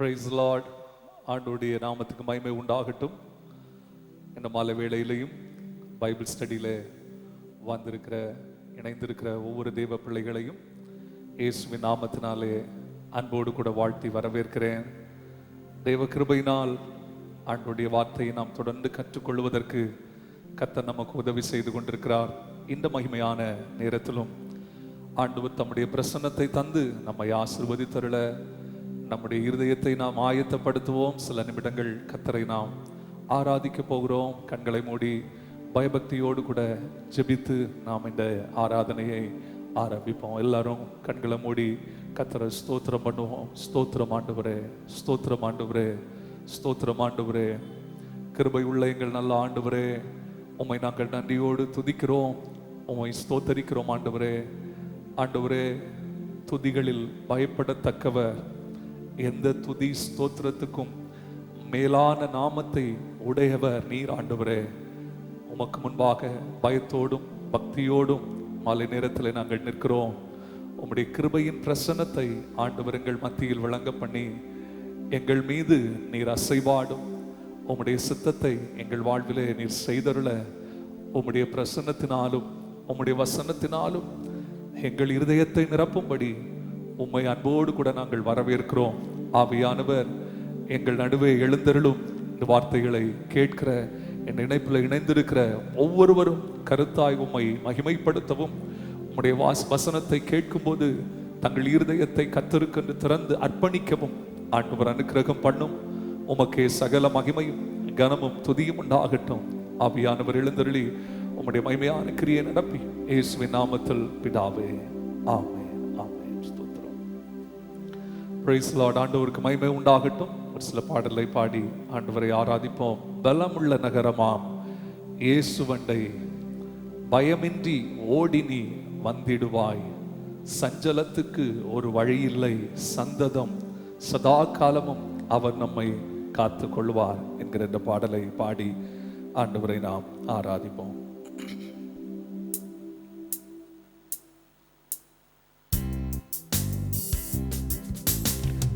Price Lord. ஆண்டோடைய நாமத்துக்கு மகிமை உண்டாகட்டும். இந்த மாலை வேளையிலையும் பைபிள் ஸ்டடியில் வந்திருக்கிற இணைந்திருக்கிற ஒவ்வொரு தேவ பிள்ளைகளையும் இயேசுவின் நாமத்தினாலே அன்போடு கூட வாழ்த்தி வரவேற்கிறேன். தேவ கிருபையினால் ஆண்டோடைய வார்த்தையை நாம் தொடர்ந்து கற்றுக்கொள்வதற்கு கர்த்தர் நமக்கு உதவி செய்து கொண்டிருக்கிறார். இந்த மகிமையான நேரத்திலும் ஆண்டவர் தம்முடைய பிரசன்னத்தை தந்து நம்மை ஆசீர்வதித்தருள நம்முடைய இருதயத்தை நாம் ஆயத்தப்படுத்துவோம். சில நிமிடங்கள் கர்த்தரை நாம் ஆராதிக்க போகிறோம். கண்களை மூடி பயபக்தியோடு கூட ஜெபித்து நாம் இந்த ஆராதனையை ஆரம்பிப்போம். எல்லாரும் கண்களை மூடி கர்த்தரை ஸ்தோத்திரம் பண்ணுவோம். ஸ்தோத்திரம் ஆண்டவரே, ஸ்தோத்திரம் ஆண்டவரே, ஸ்தோத்திரம் ஆண்டவரே. கிருபை உள்ள எங்கள் நல்ல ஆண்டவரே, உம்மை நாங்கள் நன்றியோடு துதிக்கிறோம், உம்மை ஸ்தோத்தரிக்கிறோம் ஆண்டவரே. ஆண்டவரே, துதிகளில் பயப்படத்தக்கவர், எந்த துதி ஸ்தோத்திரத்துக்கும் மேலான நாமத்தை உடையவர் நீர் ஆண்டவரே. உமக்கு முன்பாக பயத்தோடும் பக்தியோடும் மாலை நேரத்தில் நாங்கள் நிற்கிறோம். உம்முடைய கிருபையின் பிரசன்னத்தை ஆண்டவர் எங்கள் மத்தியில் விளங்க பண்ணி எங்கள் மீது நீர் அசைவாடும் உம்முடைய சித்தத்தை எங்கள் வாழ்விலே நீர் செய்தருள உம்முடைய பிரசன்னத்தினாலும் உம்முடைய வசனத்தினாலும் எங்கள் இருதயத்தை நிரப்பும்படி உம்மை அன்போடு கூட நாங்கள் வரவேற்கிறோம். ஆவியானவர் எங்கள் நடுவே எழுந்தருளும். இந்த வார்த்தைகளை கேட்கிற என் இணைப்பில் இணைந்திருக்கிற ஒவ்வொருவரும் கருத்தாய் உம்மை மகிமைப்படுத்தவும், உம்முடைய வசனத்தை கேட்கும்போது தங்கள் இருதயத்தை கர்த்தருக்கென்று திறந்து அர்ப்பணிக்கவும் ஆண்டவர் அனுக்கிரகம் பண்ணும். உமக்கே சகல மகிமையும் கனமும் துதியும் உண்டாகட்டும். ஆவியானவர் எழுந்தருளி உம்முடைய மகிமையான கிரியை நடப்பி இயேசுவின் நாமத்தில் பிதாவே, ஆமென். Price Lord. ஆண்டவருக்கு மகிமை உண்டாகட்டும். ஒரு சில பாடலை பாடி ஆண்டவரை ஆராதிப்போம். பலமுள்ள நகரமாம் இயேசுவண்டை பயமின்றி ஓடி நீ வந்திடுவாய், சஞ்சலத்துக்கு ஒரு வழி இல்லை, சந்ததம் சதா காலமும் அவர் நம்மை காத்து கொள்வார் என்கிற இந்த பாடலை பாடி ஆண்டவரை நாம் ஆராதிப்போம்.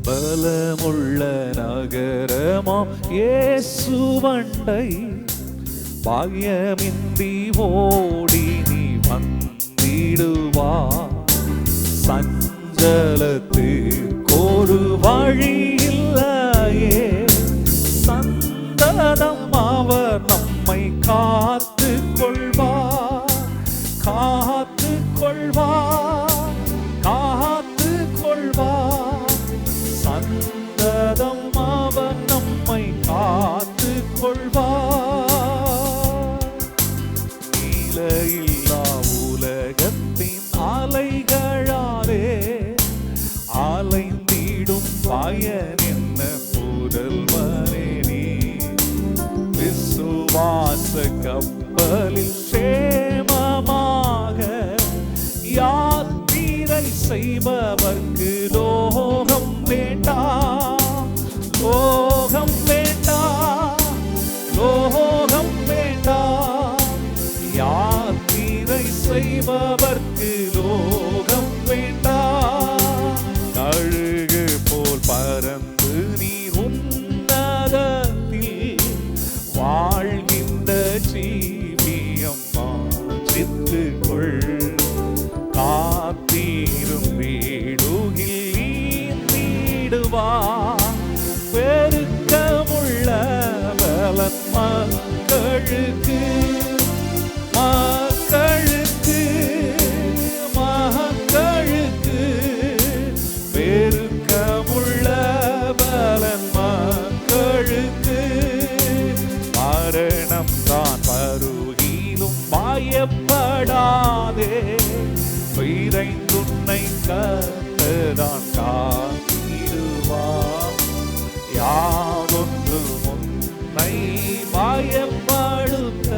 பலமுள்ள நகரமாம் இயேசுவண்டை பயமின்றி ஓடி நீ வந்திடுவாய், சஞ்சலத்துக்கொரு வழி இல்லையே, சந்ததம் அவர் நம்மை காத்து கொள்வார், காத்து கொள்வார், காத்து கொள்வார், சந்ததம் அவர் நம்மை காத்து கொள்வார். நீலையில்லா உலகத்தின் அலைகளாலே அலைந்திடும் பயன் என்ன புதல்வனே நீ, விசுவாச கப்பலில் சேமமாக யாத்திரை செய்பவர்க்கு லோகம் வேண்டாம், லோகம் வேண்டாம், லோகம் வேண்டாம், யாத்திரை செய்பவர்க்கு லோகம் வேண்டாம். கழுகு போல் பறந்து நீர் உன்னதத்தில் வாழ்கின்ற ஜீவியம் மாற்றித்து கொள், காத்தீரும் வீடுகில் நீடுவார், பெருக்கமுள்ள பலன் மக்களுக்கு, மக்களுக்கு, மக்களுக்கு, பெருக்கமுள்ள பலன் மக்களுக்கு. மரணம் தான் வருகிலும் பயப்படாதே, விரைந்துன்னை கர்த்தர்தான் காத்திடுவார், யாதொன்று முன்னை பயப்படுத்த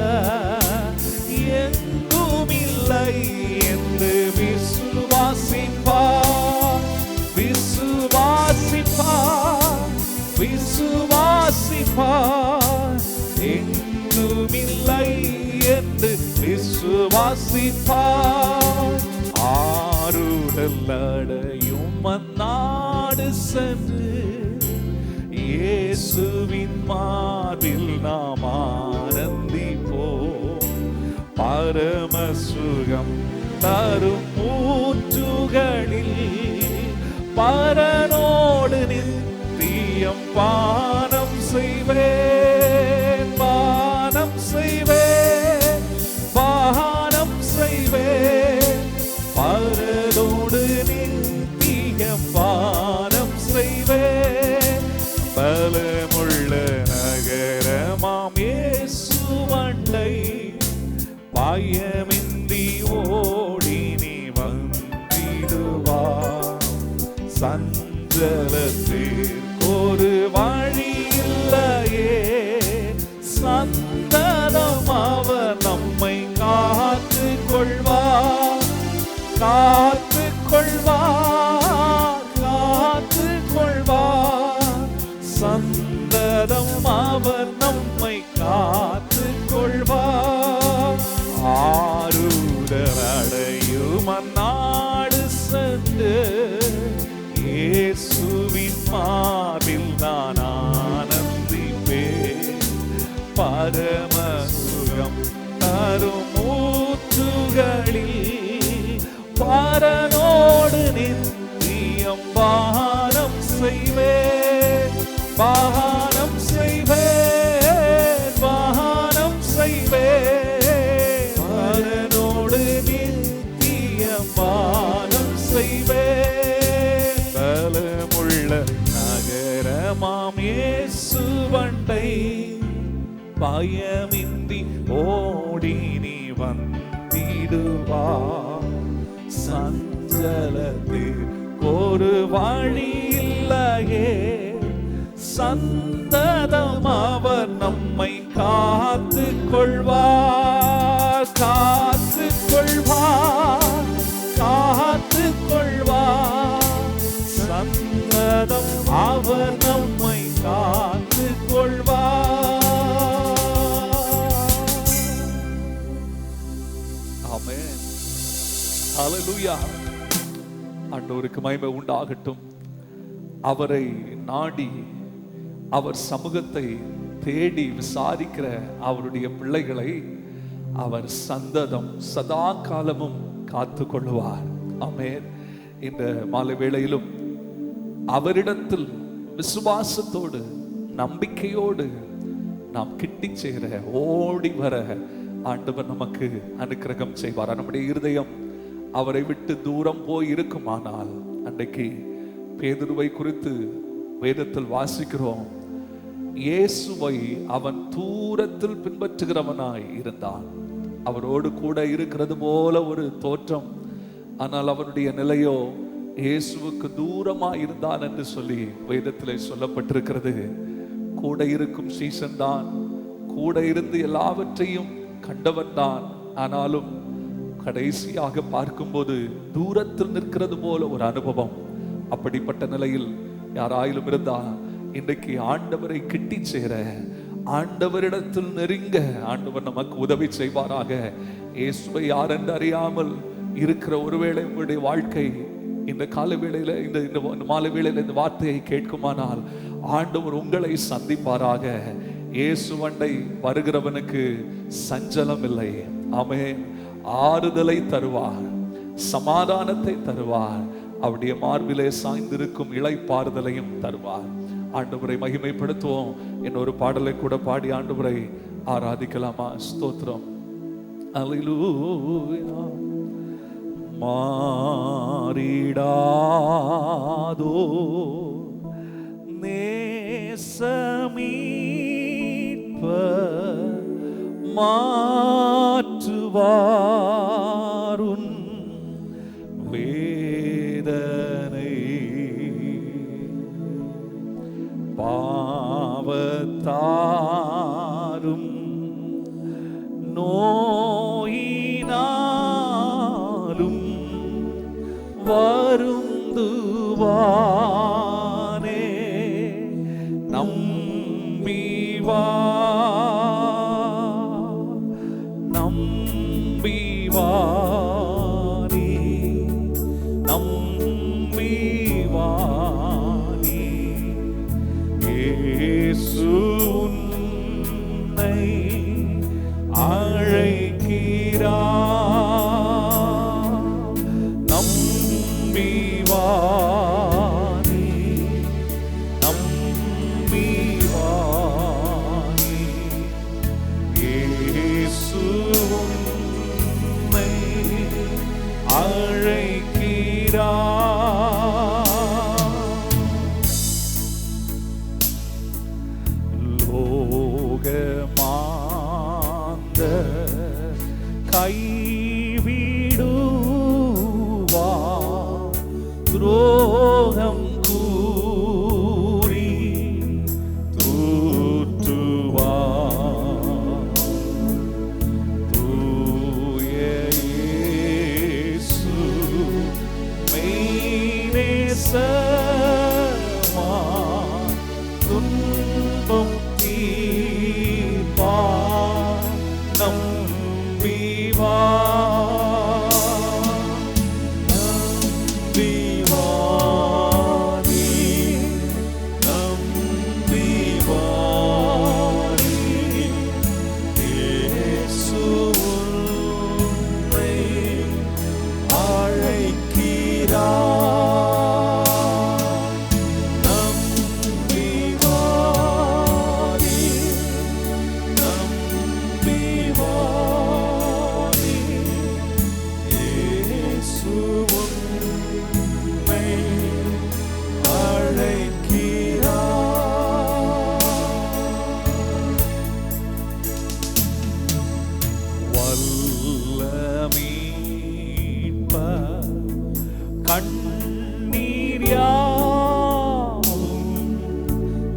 எங்குமில்லை என்று விசுவாசிப்பார், விசுவாசிப்பார், விசுவாசிப்பார், எங்குமில்லை என்று விசுவாசிப்பார். ஆறுதல் அடையும் மன்னாடு சென்று இயேசுவின் மார்பில் நாம் ஆனந்திப்போம். பரம சுகம் தரும் ஊற்றுகளில் பரனோடு நித்தியம் பானம் செய்வேன், பானம் செய்வேன், பானம் செய்வேன். பரனோடு நித்தியம் பானம் செய்வேன். பலமுள்ள நகரமாம் இயேசுவண்டை பயமின்றி ஓடி நீ வந்திடுவார். சஞ்சலத்திற்கு ஒரு வழி இல்லையே, சந்ததம் அவர் நம்மை காத்து கொள்வார், காத்து கொள்வார், காத்து கொள்வார். சந்ததம் அவர் நம்மை காத்து கொள்வார். ஆறுதல் அடையும் அந்நாடு சென்று இயேசுவின் மார்பில் நான் ஆனந்திப்பேன். பரம சுகம் தரும் ஊற்றுகளில் பரனோடு நித்தியம் பானம் செய்வேன், பானம் செய்வேன், பானம் செய்வேன். பரனோடு நித்தியம் பானம் செய்வேன். பலமுள்ள நகரமாம் இயேசுவண்டை பயமின்றி ஓடி நீ வந்திடுவார். சஞ்சலத்திற்கு ஒரு வழி இல்லையே, சந்ததம் அவர் நம்மை காத்து கொள்வார், காத்து கொள்வார், காத்து கொள்வார். சந்ததம் அவர் நம்மை காத்து கொள்வார். ஆமென். ஹல்லேலூயா. ஆண்டவருக்கு மகிமை உண்டாகட்டும். அவரை நாடி அவர் சமூகத்தை தேடி விசாரிக்கிற அவருடைய பிள்ளைகளை அவர் சந்ததம் சதா காலமும் காத்து கொள்ளுவார். ஆமென். இந்த மாலை வேளையிலும் அவரிடத்தில் விசுவாசத்தோடு நம்பிக்கையோடு நாம் கிட்டி சேர ஓடி வர ஆண்டவர் நமக்கு அனுக்கிரகம் செய்வார். நம்முடைய இருதயம் அவரை விட்டு தூரம் போய் இருக்குமானால், அன்றைக்கு பேதுருவை குறித்து வேதத்தில் வாசிக்கிறோம், இயேசுவை அவன் தூரத்தில் பின்பற்றுகிறவனாய் இருந்தான். அவரோடு கூட இருக்கிறது போல ஒரு தோற்றம், ஆனால் அவனுடைய நிலையோ இயேசுவுக்கு தூரமாய் இருந்தான் என்று சொல்லி வேதத்திலே சொல்லப்பட்டிருக்கிறது. கூட இருக்கும் சீசன் தான், கூட இருந்து எல்லாவற்றையும் கண்டவன் தான். ஆனாலும் கடைசியாக பார்க்கும்போது தூரத்தில் நிற்கிறது போல ஒரு அனுபவம். அப்படிப்பட்ட நிலையில் யாராயிலும் இருந்தா இன்றைக்கு ஆண்டவரை கிட்டி சேர, ஆண்டவரிடத்தில் நெருங்க ஆண்டவர் நமக்கு உதவி செய்வாராக. இயேசுவை யார் என்று அறியாமல் இருக்கிற ஒருவேளை உங்களுடைய வாழ்க்கை இந்த கால வேளையில இந்த மாலை வேளையில இந்த வார்த்தையை கேட்குமானால் ஆண்டவர் உங்களை சந்திப்பாராக. இயேசுவண்டை வருகிறவனுக்கு சஞ்சலம் இல்லை. ஆமென். ஆறுதலை தருவார், சமாதானத்தை தருவார், அவருடைய மார்பிலே சாய்ந்திருக்கும் இளைப்பாறுதலையும் தருவார். ஆண்டவரை மகிமைப்படுத்துவோம். இன்னொரு பாடலை கூட பாடி ஆண்டவரை ஆராதிக்கலாமா? ஸ்தோத்திரம். அல்லேலூயா. மாறிடாதோ நேசமீட்பர் மாற்றுவாருன் வேதனை பாவத்தாரும் நோயினாலும் வருந்துவானே. நம்பிவா நம்பிவானே, நம்பிவானே.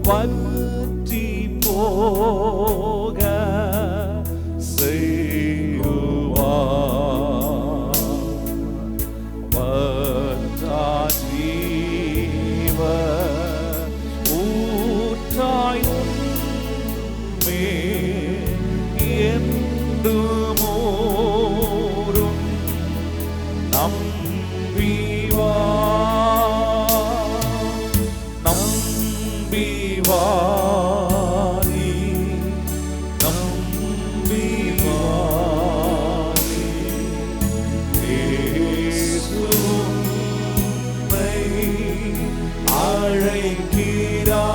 பற்றி போக செய்வார். வற்றார் ஜீவ ஊற்றாய் உன்மேல் என்றும் ஊறும் நம்பி வா, நம்பி வா நீ, நம்பி வா நீ. இயேசு உம்மை அழைக்கிறார்.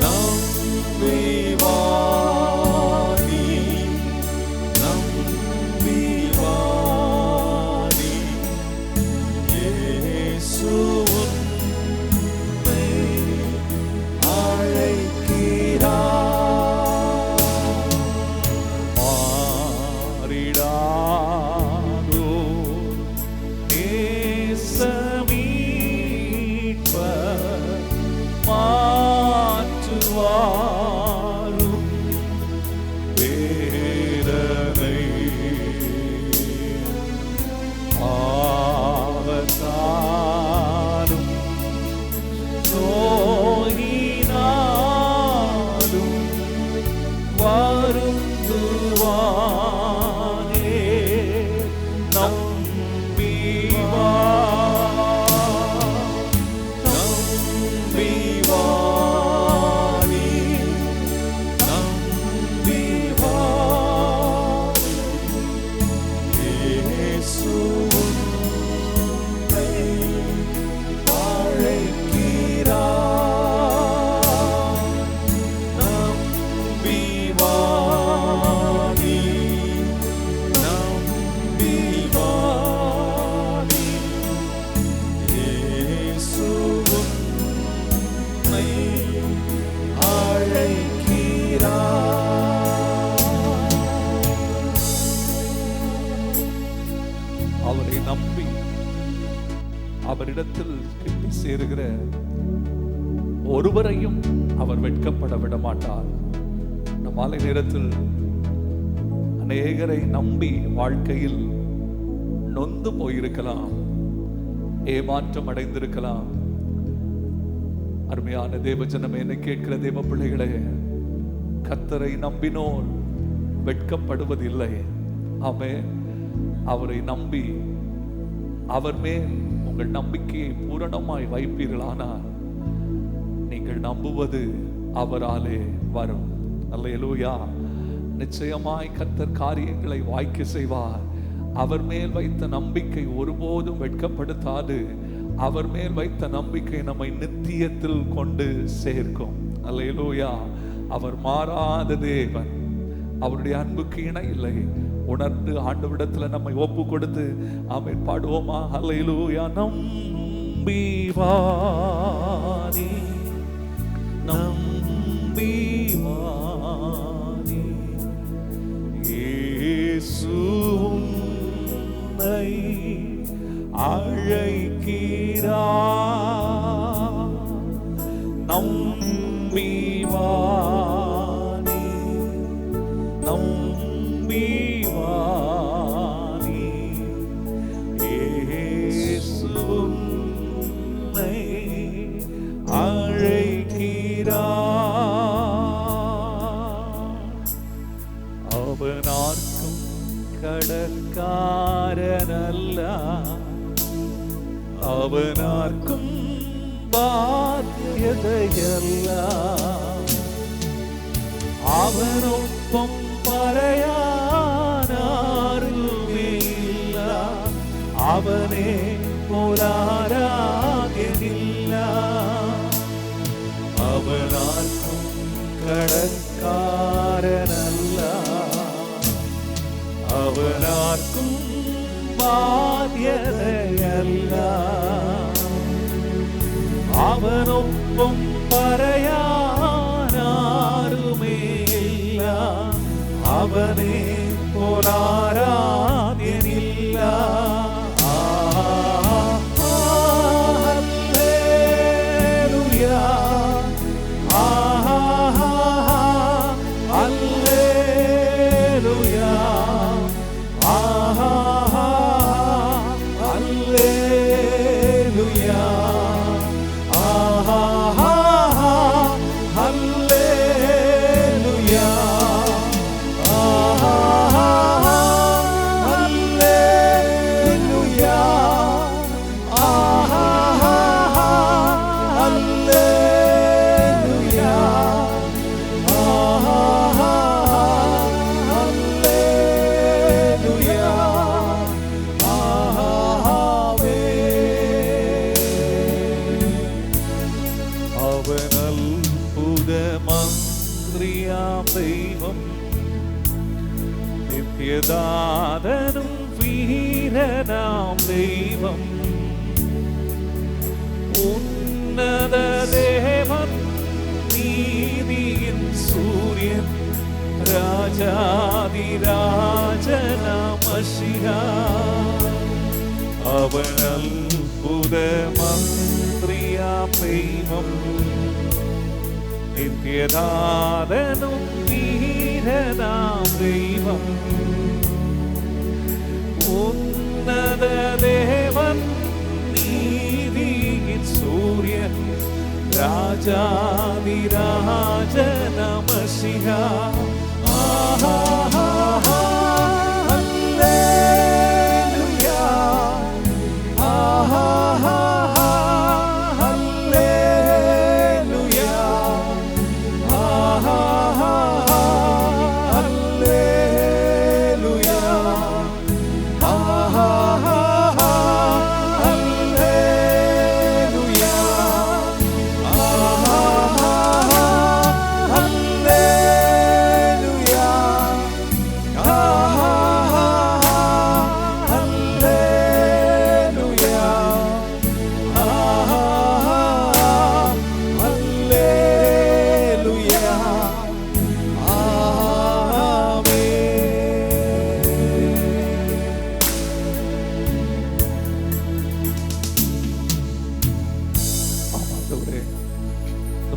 நம்பி வா நீ, நம்பி வா நீ. இயேசு உம்மை அழைக்கிறார். மாறிடாதோ நேசமீட்பர் மாற்றுவாரும் வேதனை பாவத்தாலும் நோயினாலும் வருந்துவானே. நம்பி வா, நம்பி வா நீ, நம்பி வா. இயேசு உம்மை அழைக்கிறார். நம்பி வா நீ, நம்பி வா நீ. இயேசு உம்மை அழைக்கிறார். அவரை நம்பி அவரிடத்தில் கிட்டி சேருகிற ஒருவரையும் அவர் வெட்கப்பட விட மாட்டார். இந்த மாலை நேரத்தில் அநேகரை நம்பி வாழ்க்கையில் நொந்து போயிருக்கலாம், ஏமாற்றம் அடைந்திருக்கலாம். அருமையான தேவஜனமே, என்னை கேட்கிற தேவ பிள்ளைகளே, கர்த்தரை நம்பினோர் வெட்கப்படுவதில்லை. ஆமென். அவரை நம்பி அவர் மேல் உங்கள் நம்பிக்கையை பூரணமாய் வைப்பீர்களானால் நீங்கள் நம்புவது அவராலே வரும். அல்லேலூயா. நிச்சயமாய் கர்த்தர் காரியங்களை வாய்க்க செய்வார். அவர் மேல் வைத்த நம்பிக்கை ஒருபோதும் வெட்கப்படுத்தாது. அவர் மேல் வைத்த நம்பிக்கை நம்மை நித்தியத்தில் கொண்டு சேர்க்கும். அல்லேலூயா. அவர் மாறாத தேவன். அவருடைய அன்புக்கு இணை இல்லை. உணர்ந்து ஆண்டவரிடத்துல நம்மை ஒப்பு கொடுத்து ஆமென் பாடுவோமா? அல்லேலூயா. நம்பி வா நீ, நம்பி வா நீ. இயேசு உம்மை அழைக்கிறார். நம்பி வா நீ, நம்பி வா நீ. இயேசு உம்மை அழைக்கிறார். அவனார்க்கும் கடற்காரனல்ல, அவனார்க்கும் பாத்தியதையல்ல. அவனொப்பம் പറയാനാരുമേ ഇല്ല. അവനെ പോലാരാകനില്ല. അവനാർക്കും കടക്കാരനല്ല, അവനാർക്കും ബാധ്യതയല്ല. അവനൊപ്പം പറയാനാരുമേ ഇല്ല. അവനെ പോലാരാധ്യനില്ല. ഹല്ലേലൂയ. அவன் அற்புத மந்திரியாம் தெய்வம், நித்யதாதனும் வீரனாம் தெய்வம், உன்னத தேவன், நீதியின் சூரியன், ராஜாதிராஜனாம் மஷியா. அவன் அற்புத மந்திரியாம் தெய்வம், நித்யதாதனும் வீரனாம் தெய்வம், உன்னத தேவன், நீதியின் சூரியன், ராஜாதிராஜனாம் மஷியா.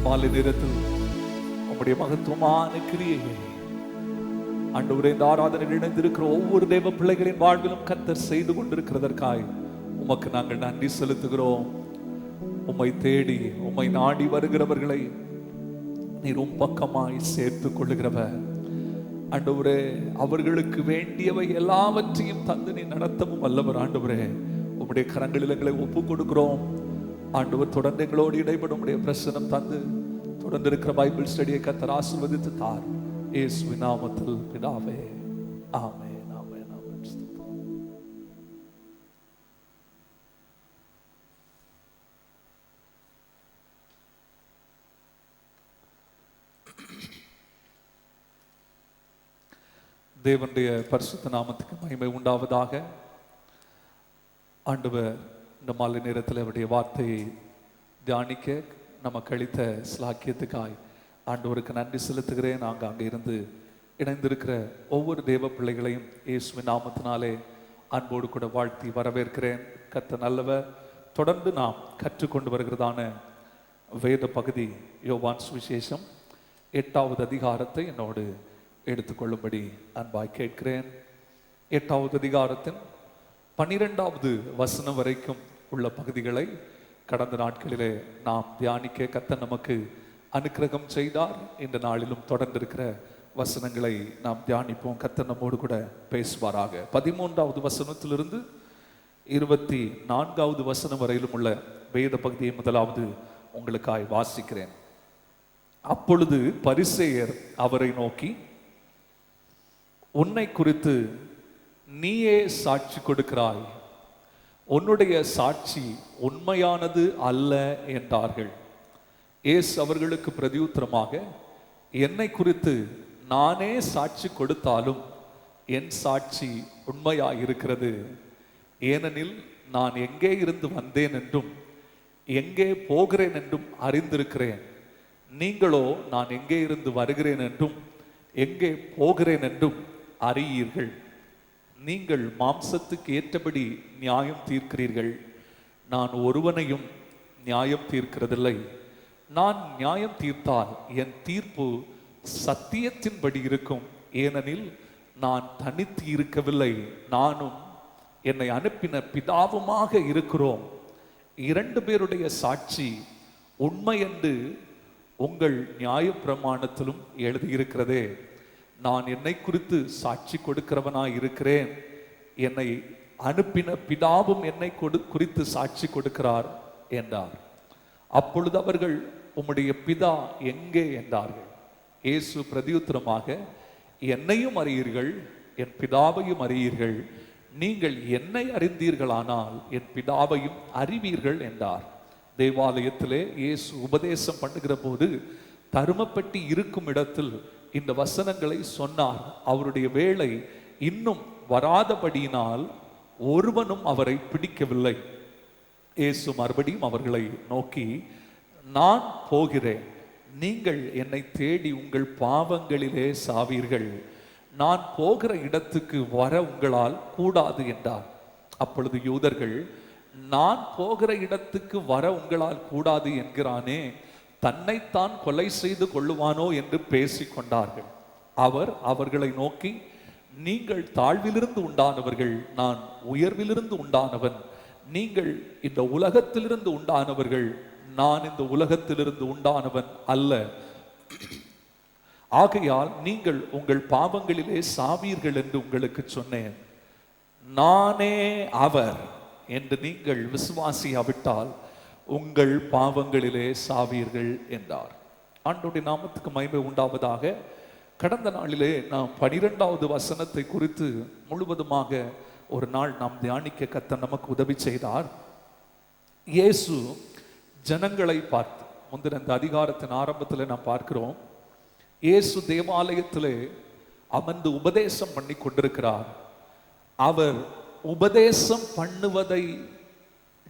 மாலை நேரத்தில் உம்முடைய மகத்துவமான கிரியையை ஆண்டவரே, இந்த ஆராதனையில் இணைந்திருக்கிற ஒவ்வொரு தேவ பிள்ளைகளின் வாழ்விலும் கர்த்தர் செய்து கொண்டிருக்கிறதற்காய் உமக்கு நாங்கள் நன்றி செலுத்துகிறோம். உம்மை தேடி உம்மை நாடி வருகிறவர்களை நீர் உம் பக்கமாய் சேர்த்துக் கொள்ளுகிறவர். ஆண்டவரே, அவர்களுக்கு வேண்டியவை எல்லாவற்றையும் தந்து நீ நடத்தவும் வல்லவர். ஆண்டவரே, உம்முடைய கரங்களில் எங்களை ஒப்பு கொடுக்கிறோம். ஆண்டவர், தொடர்ந்து எங்களோடு இடைப்படும் உடைய பிரசனம் தந்து தொடர்ந்து இருக்கிற பைபிள் ஸ்டடியை கர்த்தர் ஆசீர்வதித்து தார். இயேசுவின் நாமத்தில் பிதாவே, ஆமென், ஆமென், ஆமென். தேவனுடைய பரிசுத்த நாமத்துக்கு மகிமை உண்டாவதாக. ஆண்டவர் இந்த மாலை நேரத்தில் அவருடைய வார்த்தையை தியானிக்க நமக்கு அளித்த ஸ்லாக்கியத்துக்காய் ஆண்டவருக்கு நன்றி செலுத்துகிறேன். நாங்கள் அங்கே இருந்து இணைந்திருக்கிற ஒவ்வொரு தேவ பிள்ளைகளையும் இயேசுவின் நாமத்தினாலே அன்போடு கூட வாழ்த்தி வரவேற்கிறேன். கர்த்தர் நல்லவர். தொடர்ந்து நாம் கற்றுக்கொண்டு வருகிறதான வேத பகுதி யோவான் சுவிசேஷம் 8வது அதிகாரத்தை என்னோடு எடுத்துக்கொள்ளும்படி அன்பாய் கேட்கிறேன். 8வது அதிகாரத்தின் 12வது வசனம் வரைக்கும் உள்ள பகுதிகளை கடந்த நாட்களிலே நாம் தியானிக்க கர்த்தர் நமக்கு அனுக்கிரகம் செய்தார். இந்த நாளிலும் தொடர்ந்திருக்கிற வசனங்களை நாம் தியானிப்போம். கர்த்தர் நம்மோடு கூட பேசுவாராக. 13வது வசனத்திலிருந்து 24வது வசனம் வரையிலும் உள்ள வேத பகுதியை முதலாவது உங்களுக்காய் வாசிக்கிறேன். அப்பொழுது பரிசேயர் அவரை நோக்கி, உன்னை குறித்து நீயே சாட்சி கொடுக்கிறாய், உன்னுடைய சாட்சி உண்மையானது அல்ல என்றார்கள். இயேசு அவர்களுக்கு பிரதியுத்தரமாக, என்னை குறித்து நானே சாட்சி கொடுத்தாலும் என் சாட்சி உண்மையாயிருக்கிறது. ஏனெனில் நான் எங்கே இருந்து வந்தேன் என்றும் எங்கே போகிறேன் என்றும் அறிந்திருக்கிறேன். நீங்களோ நான் எங்கே இருந்து வருகிறேன் என்றும் எங்கே போகிறேன் என்றும் அறியீர்கள். நீங்கள் மாம்சத்துக்கு ஏற்றபடி நியாயம் தீர்க்கிறீர்கள், நான் ஒருவனையும் நியாயம் தீர்க்கிறதில்லை. நான் நியாயம் தீர்த்தால் என் தீர்ப்பு சத்தியத்தின்படி இருக்கும். ஏனெனில் நான் தனித்து இருக்கவில்லை, நானும் என்னை அனுப்பின பிதாவுமாக இருக்கிறோம். 2 பேருடைய சாட்சி உண்மை என்று உங்கள் நியாய பிரமாணத்திலும் எழுதியிருக்கிறதே. நான் என்னை குறித்து சாட்சி கொடுக்கிறவனாய் இருக்கிறேன், என்னை அனுப்பின பிதாவும் என்னை குறித்து சாட்சி கொடுக்கிறார் என்றார். அப்பொழுது அவர்கள், உம்முடைய பிதா எங்கே என்றார்கள். இயேசு பிரதியுத்தரமாக, என்னையும் அறியீர்கள், என் பிதாவையும் அறியீர்கள். நீங்கள் என்னை அறிந்தீர்களானால் என் பிதாவையும் அறிவீர்கள் என்றார். தேவாலயத்திலே இயேசு உபதேசம் பண்ணுகிற போது தருமப்பெட்டி இருக்கும் இடத்தில் இந்த வசனங்களை சொன்னார். அவருடைய வேளை இன்னும் வராதபடியினால் ஒருவனும் அவரை பிடிக்கவில்லை. இயேசு மறுபடியும் அவர்களை நோக்கி, நான் போகிறேன், நீங்கள் என்னை தேடி உங்கள் பாவங்களிலே சாவீர்கள், நான் போகிற இடத்துக்கு வர உங்களால் கூடாது என்றார். அப்பொழுது யூதர்கள், நான் போகிற இடத்துக்கு வர உங்களால் கூடாது என்கிறானே, தன்னைத்தான் கொலை செய்து கொள்ளுவானோ என்று பேசிக் கொண்டார்கள். அவர் அவர்களை நோக்கி, நீங்கள் தாழ்விலிருந்து உண்டானவர்கள், நான் உயர்விலிருந்து உண்டானவன். நீங்கள் இந்த உலகத்திலிருந்து உண்டானவர்கள், நான் இந்த உலகத்திலிருந்து உண்டானவன் அல்ல. ஆகையால் நீங்கள் உங்கள் பாவங்களிலே சாவீர்கள் என்று உங்களுக்கு சொன்னேன். நானே அவர் என்று நீங்கள் விசுவாசியாவிட்டால் உங்கள் பாவங்களிலே சாவீர்கள் என்றார். ஆண்டவருடைய நாமத்துக்கு மகிமை உண்டாவதாக. கடந்த நாளிலே நாம் 12வது வசனத்தை குறித்து முழுவதுமாக ஒரு நாள் நாம் தியானிக்க கர்த்தர் நமக்கு உதவி செய்தார். இயேசு ஜனங்களை பார்த்து, முந்தின இந்த அதிகாரத்தின் ஆரம்பத்தில் நாம் பார்க்கிறோம், இயேசு தேவாலயத்திலே அமர்ந்து உபதேசம் பண்ணி கொண்டிருக்கிறார். அவர் உபதேசம் பண்ணுவதை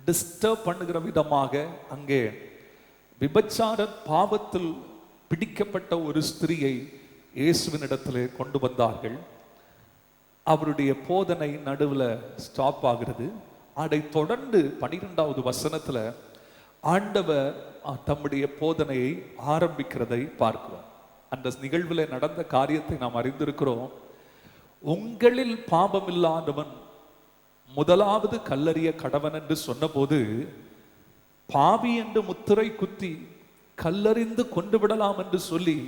டிஸ்டர்ப் பண்ணுகிற விதமாக அங்கே விபச்சார பாவத்தில் பிடிக்கப்பட்ட ஒரு ஸ்திரியை இயேசுவினிடத்திலே கொண்டு வந்தார்கள். அவருடைய போதனை நடுவில் ஸ்டாப் ஆகிறது. அதை தொடர்ந்து 12வது வசனத்துல ஆண்டவர் தம்முடைய போதனையை ஆரம்பிக்கிறதை பார்க்கிறோம். அந்த நிகழ்வில் நடந்த காரியத்தை நாம் அறிந்திருக்கிறோம். உங்களில் பாவம் இல்லாதவன் முதலாவது கல்லறிய கடவன் என்று சொன்னபோது, பாவி என்று முத்திரை குத்தி கல்லறிந்து கொண்டு விடலாம் என்று சொல்லி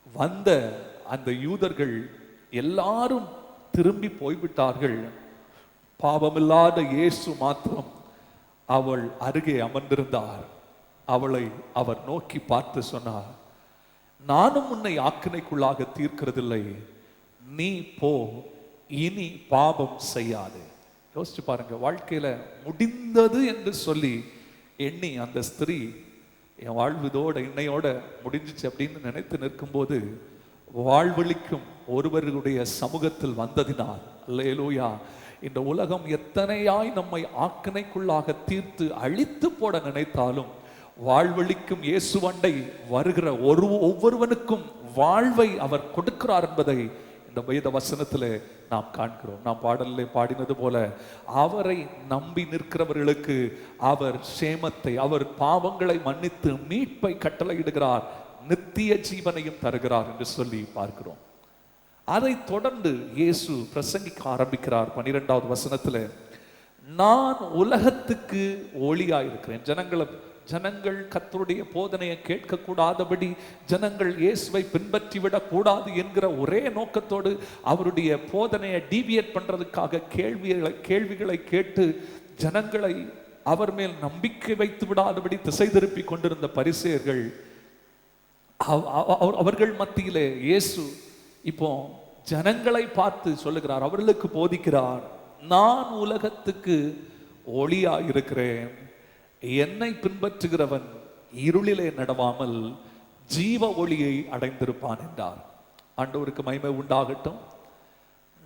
வந்த அந்த யூதர்கள் எல்லாரும் திரும்பி போய்விட்டார்கள். பாவமில்லாத இயேசு மாத்திரம் அவள் அருகே அமர்ந்திருந்தார். அவளை அவர் நோக்கி பார்த்து சொன்னார், நானும் உன்னை ஆக்கினைக்குள்ளாக தீர்க்கிறதில்லை, நீ போ, இனி பாவம் செய்யாது. யோசிச்சு பாருங்க, வாழ்க்கையில முடிந்தது என்று சொல்லி எண்ணி அந்த ஸ்திரீ என் வாழ்வதோட இன்னையோட முடிஞ்சிச்சு அப்படின்னு நினைத்து நிற்கும்போது, வாழ்வழிக்கும் ஒருவருடைய சமூகத்தில் வந்ததினால், அல்லேலூயா, இந்த உலகம் எத்தனையாய் நம்மை ஆக்கினைக்குள்ளாக தீர்த்து அழித்து போட நினைத்தாலும் வாழ்வழிக்கும் இயேசுவண்டை வருகிற ஒவ்வொருவனுக்கும் வாழ்வை அவர் கொடுக்கிறார் என்பதை இந்த வேத வசனத்திலே நாம் காண்கிறோம். நாம் பாடலிலே பாடினது போல, அவரை நம்பி நிற்கிறவர்களுக்கு அவர் சேமத்தை, அவர் பாவங்களை மன்னித்து மீட்பை கட்டளையிடுகிறார், நித்திய ஜீவனையும் தருகிறார் என்று சொல்லி பார்க்கிறோம். அதை தொடர்ந்து இயேசு பிரசங்கிக்க ஆரம்பிக்கிறார். 12வது வசனத்துல, நான் உலகத்துக்கு ஒளியாயிருக்கிறேன். ஜனங்கள் கர்த்தருடைய போதனையை கேட்க கூடாதபடி, ஜனங்கள் இயேசுவை பின்பற்றிவிடக் கூடாது என்கிற ஒரே நோக்கத்தோடு அவருடைய போதனையை டீவியேட் பண்றதுக்காக கேள்விகளை கேட்டு ஜனங்களை அவர் மேல் நம்பிக்கை வைத்து விடாதபடி திசை திருப்பி கொண்டிருந்த பரிசேயர்கள், அவர்கள் மத்தியிலே இயேசு இப்போ ஜனங்களை பார்த்து சொல்லுகிறார், அவர்களுக்கு போதிக்கிறார், நான் உலகத்துக்கு ஒளியாயிருக்கிறேன், என்னை பின்பற்றுகிறவன் இருளிலே நடவாமல் ஜீவ ஒளியை அடைந்திருப்பான் என்றார். ஆண்டவருக்கு மகிமை உண்டாகட்டும்.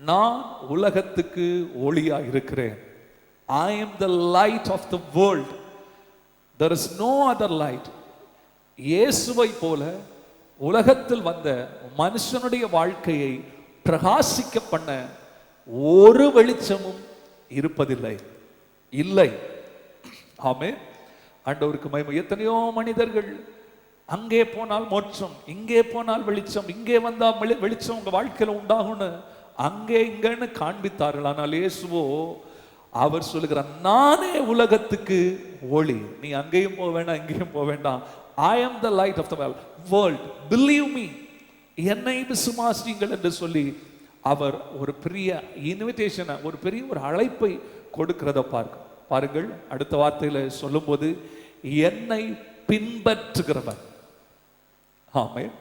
நான் உலகத்துக்கு ஒளியாயிருக்கிறேன். I am the light of the world. There is no other light. இயேசுவை போல உலகத்தில் வந்த மனுஷனுடைய வாழ்க்கையை பிரகாசிக்க பண்ண ஒரு வெளிச்சமும் இருப்பதில்லை, இல்லை. ஆமென். ஆண்டவருக்கு மகிமை. எத்தனையோ மனிதர்கள் அங்கே போனால் மோட்சம், இங்கே போனால் வெளிச்சம், இங்கே வந்தா வெளிச்சம் உங்க வாழ்க்கையில உண்டாகும்னு அங்கே இங்கன்னு காண்பித்தார்கள். ஆனால் இயேசுவோ அவர் சொல்லுகிறார், நானே உலகத்துக்கு ஒளி, நீ அங்கேயும் போக வேண்டாம் இங்கேயும் போக வேண்டாம். I am the light of the world. Believe me. என்னை விசுவாசியுங்கள் என்று சொல்லி அவர் ஒரு பெரிய இன்விடேஷனை, ஒரு பெரிய ஒரு அழைப்பை கொடுக்கிறத பாருங்கள். அடுத்த வார்த்தையில சொல்லும்போது, என்னை பின்பற்றுகிறவன். ஆமென்.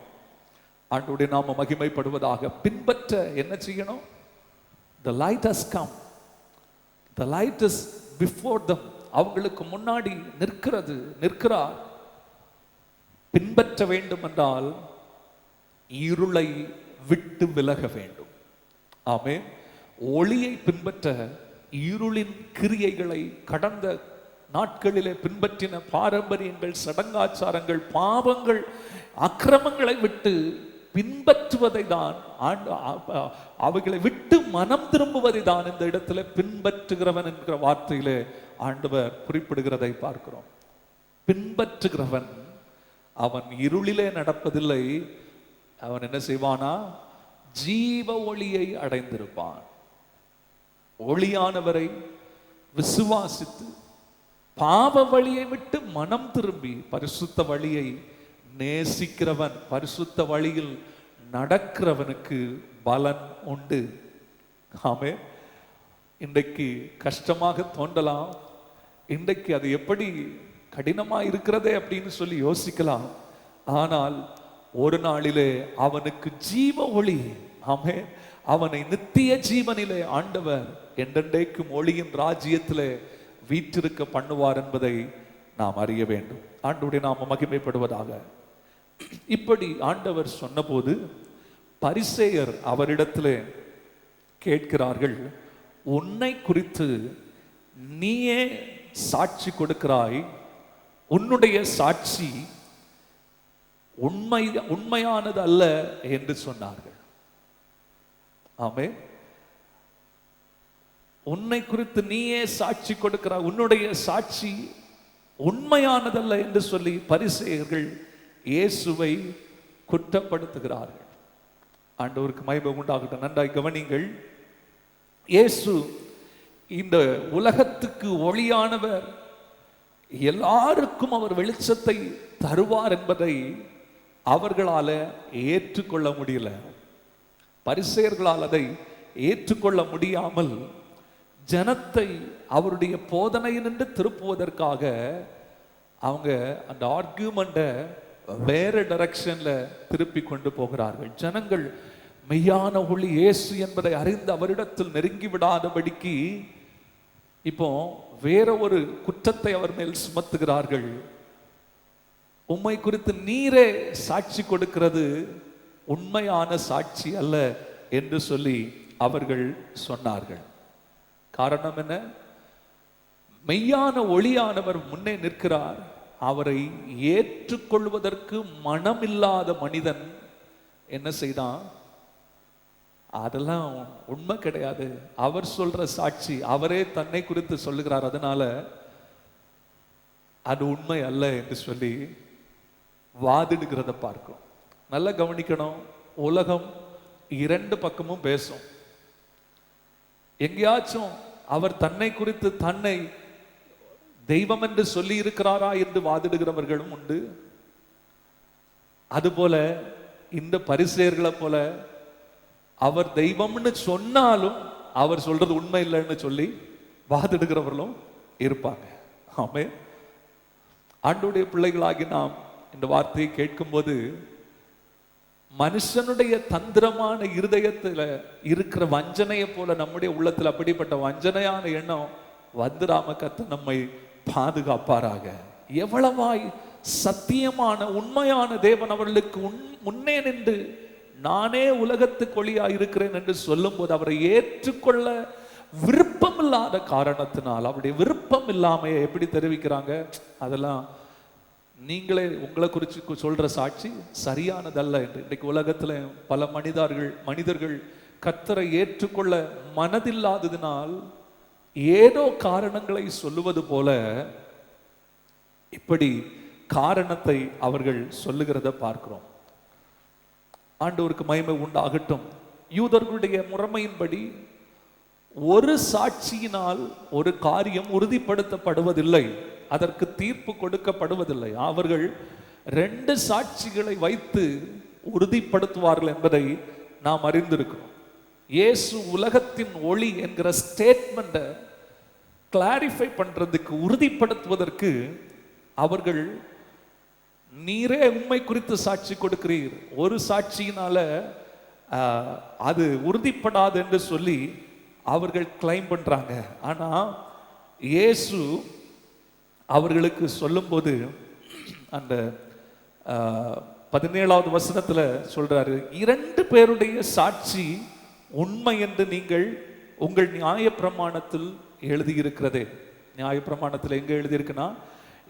ஆண்டவருடைய நாம மகிமைப்படுவதாக. பின்பற்ற என்ன செய்யணும்? The light has come. The light is before them. அவங்களுக்கு முன்னாடி நிற்கிறார். பின்பற்ற வேண்டும் என்றால் இருளை விட்டு விலக வேண்டும். ஆமென். ஒளியை பின்பற்ற இருளின் கிரியைகளை கடந்த நாட்களிலே பின்பற்றின பாரம்பரியங்கள், சடங்காச்சாரங்கள், பாவங்கள், அக்கிரமங்களை விட்டு பின்பற்றுவதை தான், அவைகளை விட்டு மனம் திரும்புவதை தான் இந்த இடத்துல பின்பற்றுகிறவன் என்கிற வார்த்தையிலே ஆண்டவர் குறிப்பிடுகிறதை பார்க்கிறோம். பின்பற்றுகிறவன் அவன் இருளிலே நடப்பதில்லை. அவன் என்ன செய்வானா? ஜீவ ஒளியை அடைந்திருப்பான். ஒளியானவரை விசுவாசித்து பாவ வழியை விட்டு மனம் திரும்பி பரிசுத்த வழியை நேசிக்கிறவன், பரிசுத்த வழியில் நடக்கிறவனுக்கு பலன் உண்டு. ஆமென். இன்றைக்கு கஷ்டமாக தோன்றலாம், இன்றைக்கு அது எப்படி கடினமா இருக்கிறதே அப்படின்னு சொல்லி யோசிக்கலாம். ஆனால் ஒரு நாளிலே அவனுக்கு ஜீவ ஒளி, ஆமென், அவனை நித்திய ஜீவனிலே ஆண்டவர் என்றென்றைக்கும் ஒளியின் ராஜ்யத்திலே வீற்றிருக்க பண்ணுவார் என்பதை நாம் அறிய வேண்டும். ஆண்டவருடைய நாமம் மகிமைப்படுவதாக. இப்படி ஆண்டவர் சொன்னபோது பரிசேயர் அவரிடத்திலே கேட்கிறார்கள், உன்னை குறித்து நீயே சாட்சி கொடுக்கிறாய், உன்னுடைய சாட்சி உண்மையானது அல்ல என்று சொன்னார்கள். ஆமென். உன்னை குறித்து நீயே சாட்சி கொடுக்கிறாய், உன்னுடைய சாட்சி உண்மையானதல்ல என்று சொல்லி பரிசேயர்கள் இயேசுவை குற்றப்படுத்துகிறார்கள். ஆண்டவருக்கு மகிமை உண்டாகட்டும். நன்றாய் கவனிங்கள். இயேசு இந்த உலகத்துக்கு ஒளியானவர், எல்லாருக்கும் அவர் வெளிச்சத்தை தருவார் என்பதை அவர்களால ஏற்றுக்கொள்ள முடியல. பரிசேயர்களால் அதை ஏற்றுக்கொள்ள முடியாமல் ஜனத்தை அவருடைய போதனையினின்று திருப்புவதற்காக அவங்க அந்த ஆர்கியூமெண்ட்டை வேற டைரக்ஷன்ல திருப்பி கொண்டு போகிறார்கள். ஜனங்கள் மெய்யான ஒளி இயேசு என்பதை அறிந்து அவரிடத்தில் நெருங்கி விடாதபடிக்கு இப்போ வேற ஒரு குற்றத்தை அவர் மேல் சுமத்துகிறார்கள். உம்மை குறித்து நீரே சாட்சி கொடுக்கிறது உண்மையான சாட்சி அல்ல என்று சொல்லி அவர்கள் சொன்னார்கள். காரணம் என்ன? மெய்யான ஒளியானவர் முன்னே நிற்கிறார். அவரை ஏற்றுக்கொள்வதற்கு மனமில்லாத மனிதன் என்ன செய்தான்? அதெல்லாம் உண்மை கிடையாது, அவர் சொல்ற சாட்சி, அவரே தன்னை குறித்து சொல்லுகிறார், அதனால அது உண்மை அல்ல என்று சொல்லி வாதிடுகிறத பார்க்கும். நல்லா கவனிக்கணும். உலகம் இரண்டு பக்கமும் பேசும். எங்கேயாச்சும் அவர் தன்னை குறித்து தன்னை தெய்வம் என்று சொல்லி இருக்கிறாரா என்று வாதிடுகிறவர்களும் உண்டு. அதுபோல இந்த பரிசேயர்களை போல அவர் தெய்வம்னு சொன்னாலும் அவர் சொல்றது உண்மை இல்லைன்னு சொல்லி வாதிடுகிறவர்களும் இருப்பாங்க. ஆமென். ஆண்டவருடைய பிள்ளைகளாகி நாம் இந்த வார்த்தையை கேட்கும்போது மனுஷனுடைய தந்திரமான இருதயத்துல இருக்கிற வஞ்சனையை போல நம்முடைய உள்ளத்துல அப்படிப்பட்ட வஞ்சனையான எண்ணம் வந்துடாம கர்த்தர் நம்மை பாதுகாப்பாராக. எவ்வளவாய் சத்தியமான உண்மையான தேவன் அவர்களுக்கு முன்னே நின்று நானே உலகத்துக்கு ஒளியா இருக்கிறேன் என்று சொல்லும் போது அவரை ஏற்றுக்கொள்ள விருப்பம் இல்லாத காரணத்தினால், அவருடைய விருப்பம் இல்லாம எப்படி தெரிவிக்கிறாங்க? அதெல்லாம் நீங்களே உங்களை குறித்து சொல்ற சாட்சி சரியானதல்ல என்று. இன்றைக்கு உலகத்துல பல மனிதர்கள் கர்த்தரை ஏற்றுக்கொள்ள மனதில்லாததினால் ஏதோ காரணங்களை சொல்லுவது போல இப்படி காரணத்தை அவர்கள் சொல்லுகிறத பார்க்கிறோம். ஆண்டவருக்கு மகிமை உண்டாகட்டும். யூதர்களுடைய முறைமையின்படி ஒரு சாட்சியினால் ஒரு காரியம் உறுதிப்படுத்தப்படுவதில்லை, அதற்கு தீர்ப்பு கொடுக்கப்படுவதில்லை. அவர்கள் ரெண்டு சாட்சிகளை வைத்து உறுதிப்படுத்துவார்கள் என்பதை நாம் அறிந்திருக்கிறோம். இயேசு உலகத்தின் ஒளி என்கிற ஸ்டேட்மெண்ட்டை கிளாரிஃபை பண்றதுக்கு, உறுதிப்படுத்துவதற்கு அவர்கள் நீரே உண்மை குறித்து சாட்சி கொடுக்கிறீர், ஒரு சாட்சியினால அது உறுதிப்படாது என்று சொல்லி அவர்கள் கிளைம் பண்றாங்க. ஆனா இயேசு அவர்களுக்கு சொல்லும்போது அந்த 17வது வசனத்துல சொல்றாரு, 2 பேருடைய சாட்சி உண்மை என்று நீங்கள் உங்கள் நியாயப்பிரமாணத்தில் எழுதியிருக்கிறதே. நியாயப்பிரமாணத்தில் எங்க எழுதியிருக்குன்னா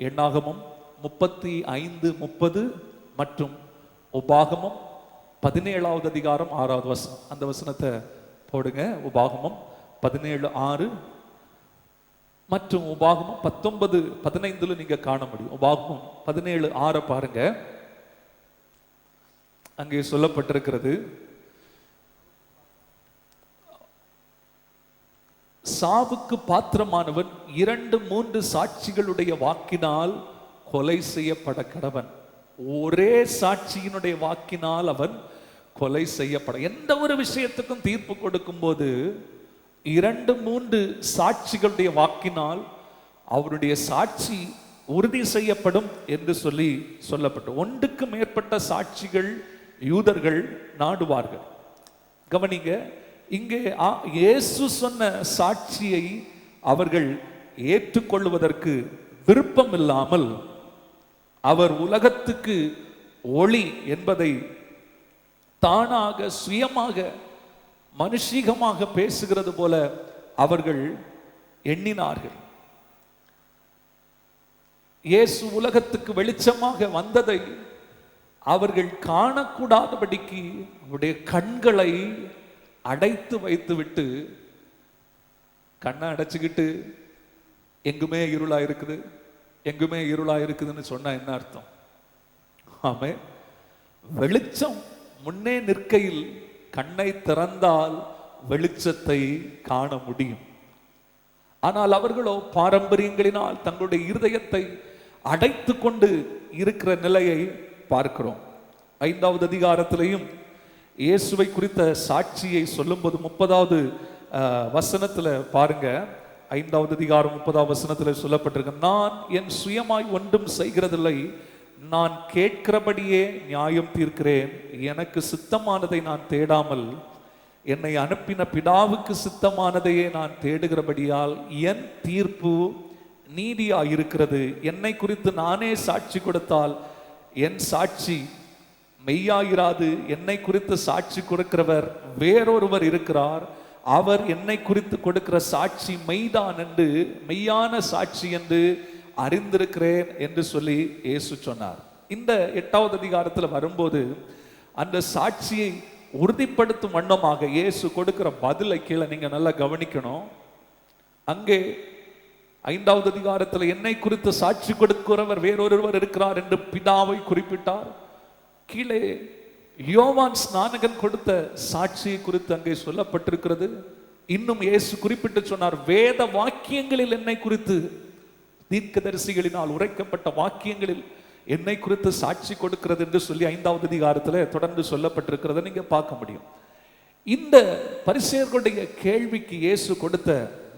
எண்ணாகமம் 35:30 மற்றும் உபாகமம் 17வது அதிகாரம் 6வது வசனம். அந்த வசனத்தை போடுங்க. உபாகமம் 17:6 மற்றும் உபாகமம் 19:15 நீங்க காண முடியும். உபாகமம் 17:6 பாருங்க. அங்கே சொல்லப்பட்டிருக்கிறது, சாவுக்கு பாத்திரமானவன் 2-3 சாட்சிகளுடைய வாக்கினால் கொலை செய்யப்பட கடவன். ஒரே சாட்சியினுடைய வாக்கினால் அவன் கொலை செய்யப்பட. எந்த ஒரு விஷயத்துக்கும் தீர்ப்பு கொடுக்கும் போது 2-3 சாட்சிகளுடைய வாக்கினால் அவருடைய சாட்சி உறுதி செய்யப்படும் என்று சொல்லப்பட்டு, 1க்கு மேற்பட்ட சாட்சிகள் யூதர்கள் நாடுவார்கள். கவனிங்க, இங்கே இயேசு சொன்ன சாட்சியை அவர்கள் ஏற்றுக்கொள்வதற்கு விருப்பம் இல்லாமல் அவர் உலகத்துக்கு ஒளி என்பதை தானாக சுயமாக மனுஷீகமாக பேசுகிறது போல அவர்கள் எண்ணினார்கள். இயேசு உலகத்துக்கு வெளிச்சமாக வந்ததை அவர்கள் காணக்கூடாதபடிக்கு அவருடைய கண்களை அடைத்து வைத்துவிட்டு, கண்ணை அடைச்சுக்கிட்டு எங்குமே இருளா இருக்குது, எங்குமே இருளா இருக்குதுன்னு சொன்னா என்ன அர்த்தம்? ஆமே, வெளிச்சம் முன்னே நிற்கையில் கண்ணை திறந்தால் வெளிச்சத்தை காண முடியும். ஆனால் அவர்களோ பாரம்பரியங்களினால் தங்களுடைய இருதயத்தை அடைத்து கொண்டு இருக்கிற நிலையை பார்க்கிறோம். 5வது அதிகாரத்திலையும் இயேசுவை குறித்த சாட்சியை சொல்லும்போது 30வது வசனத்துல பாருங்க. 5வது அதிகாரம் 30வது வசனத்துல சொல்லப்பட்டிருக்கு, நான் என் சுயமாய் ஒன்றும் செய்கிறதில்லை, நான் கேட்கிறபடியே நியாயம் தீர்க்கிறேன். எனக்கு சித்தமானதை நான் தேடாமல் என்னை அனுப்பின பிதாவுக்கு சித்தமானதையே நான் தேடுகிறபடியால் என் தீர்ப்பு நீதியாயிருக்கிறது. என்னை குறித்து நானே சாட்சி கொடுத்தால் என் சாட்சி மெய்யாயிராது. என்னை குறித்து சாட்சி கொடுக்கிறவர் வேறொருவர் இருக்கிறார், அவர் என்னை குறித்து கொடுக்கிற சாட்சி மெய்தான் என்று, மெய்யான சாட்சி என்று அறிந்திருக்கிறேன் என்று சொல்லி இயேசு சொன்னார். இந்த 8வது அதிகாரத்தில் வரும்போது அந்த சாட்சியை உறுதிப்படுத்தும் வண்ணமாக இயேசு கொடுக்கிற பதிலை கீழே நீங்க நல்லா கவனிக்கணும். அங்கே 5வது அதிகாரத்தில் என்னை குறித்து சாட்சி கொடுக்கிறவர் வேறொருவர் இருக்கிறார் என்று பிதாவை குறிப்பிட்டார். கீழே யோவான் ஸ்நானகன் கொடுத்த சாட்சியை குறித்து அங்கே சொல்லப்பட்டிருக்கிறது. இன்னும் இயேசு குறிப்பிட்டு சொன்னார், வேத வாக்கியங்களில் என்னை குறித்து, தீர்க்கதரிசிகளினால் உரைக்கப்பட்ட வாக்கியங்களில் என்னை குறித்து சாட்சி கொடுக்கிறது என்று சொல்லி 5வது அதிகாரத்தில் தொடர்ந்து சொல்லப்பட்டிருக்கிறத நீங்க பார்க்க முடியும். இந்த பரிசேயர்களுடைய கேள்விக்கு இயேசு கொடுத்த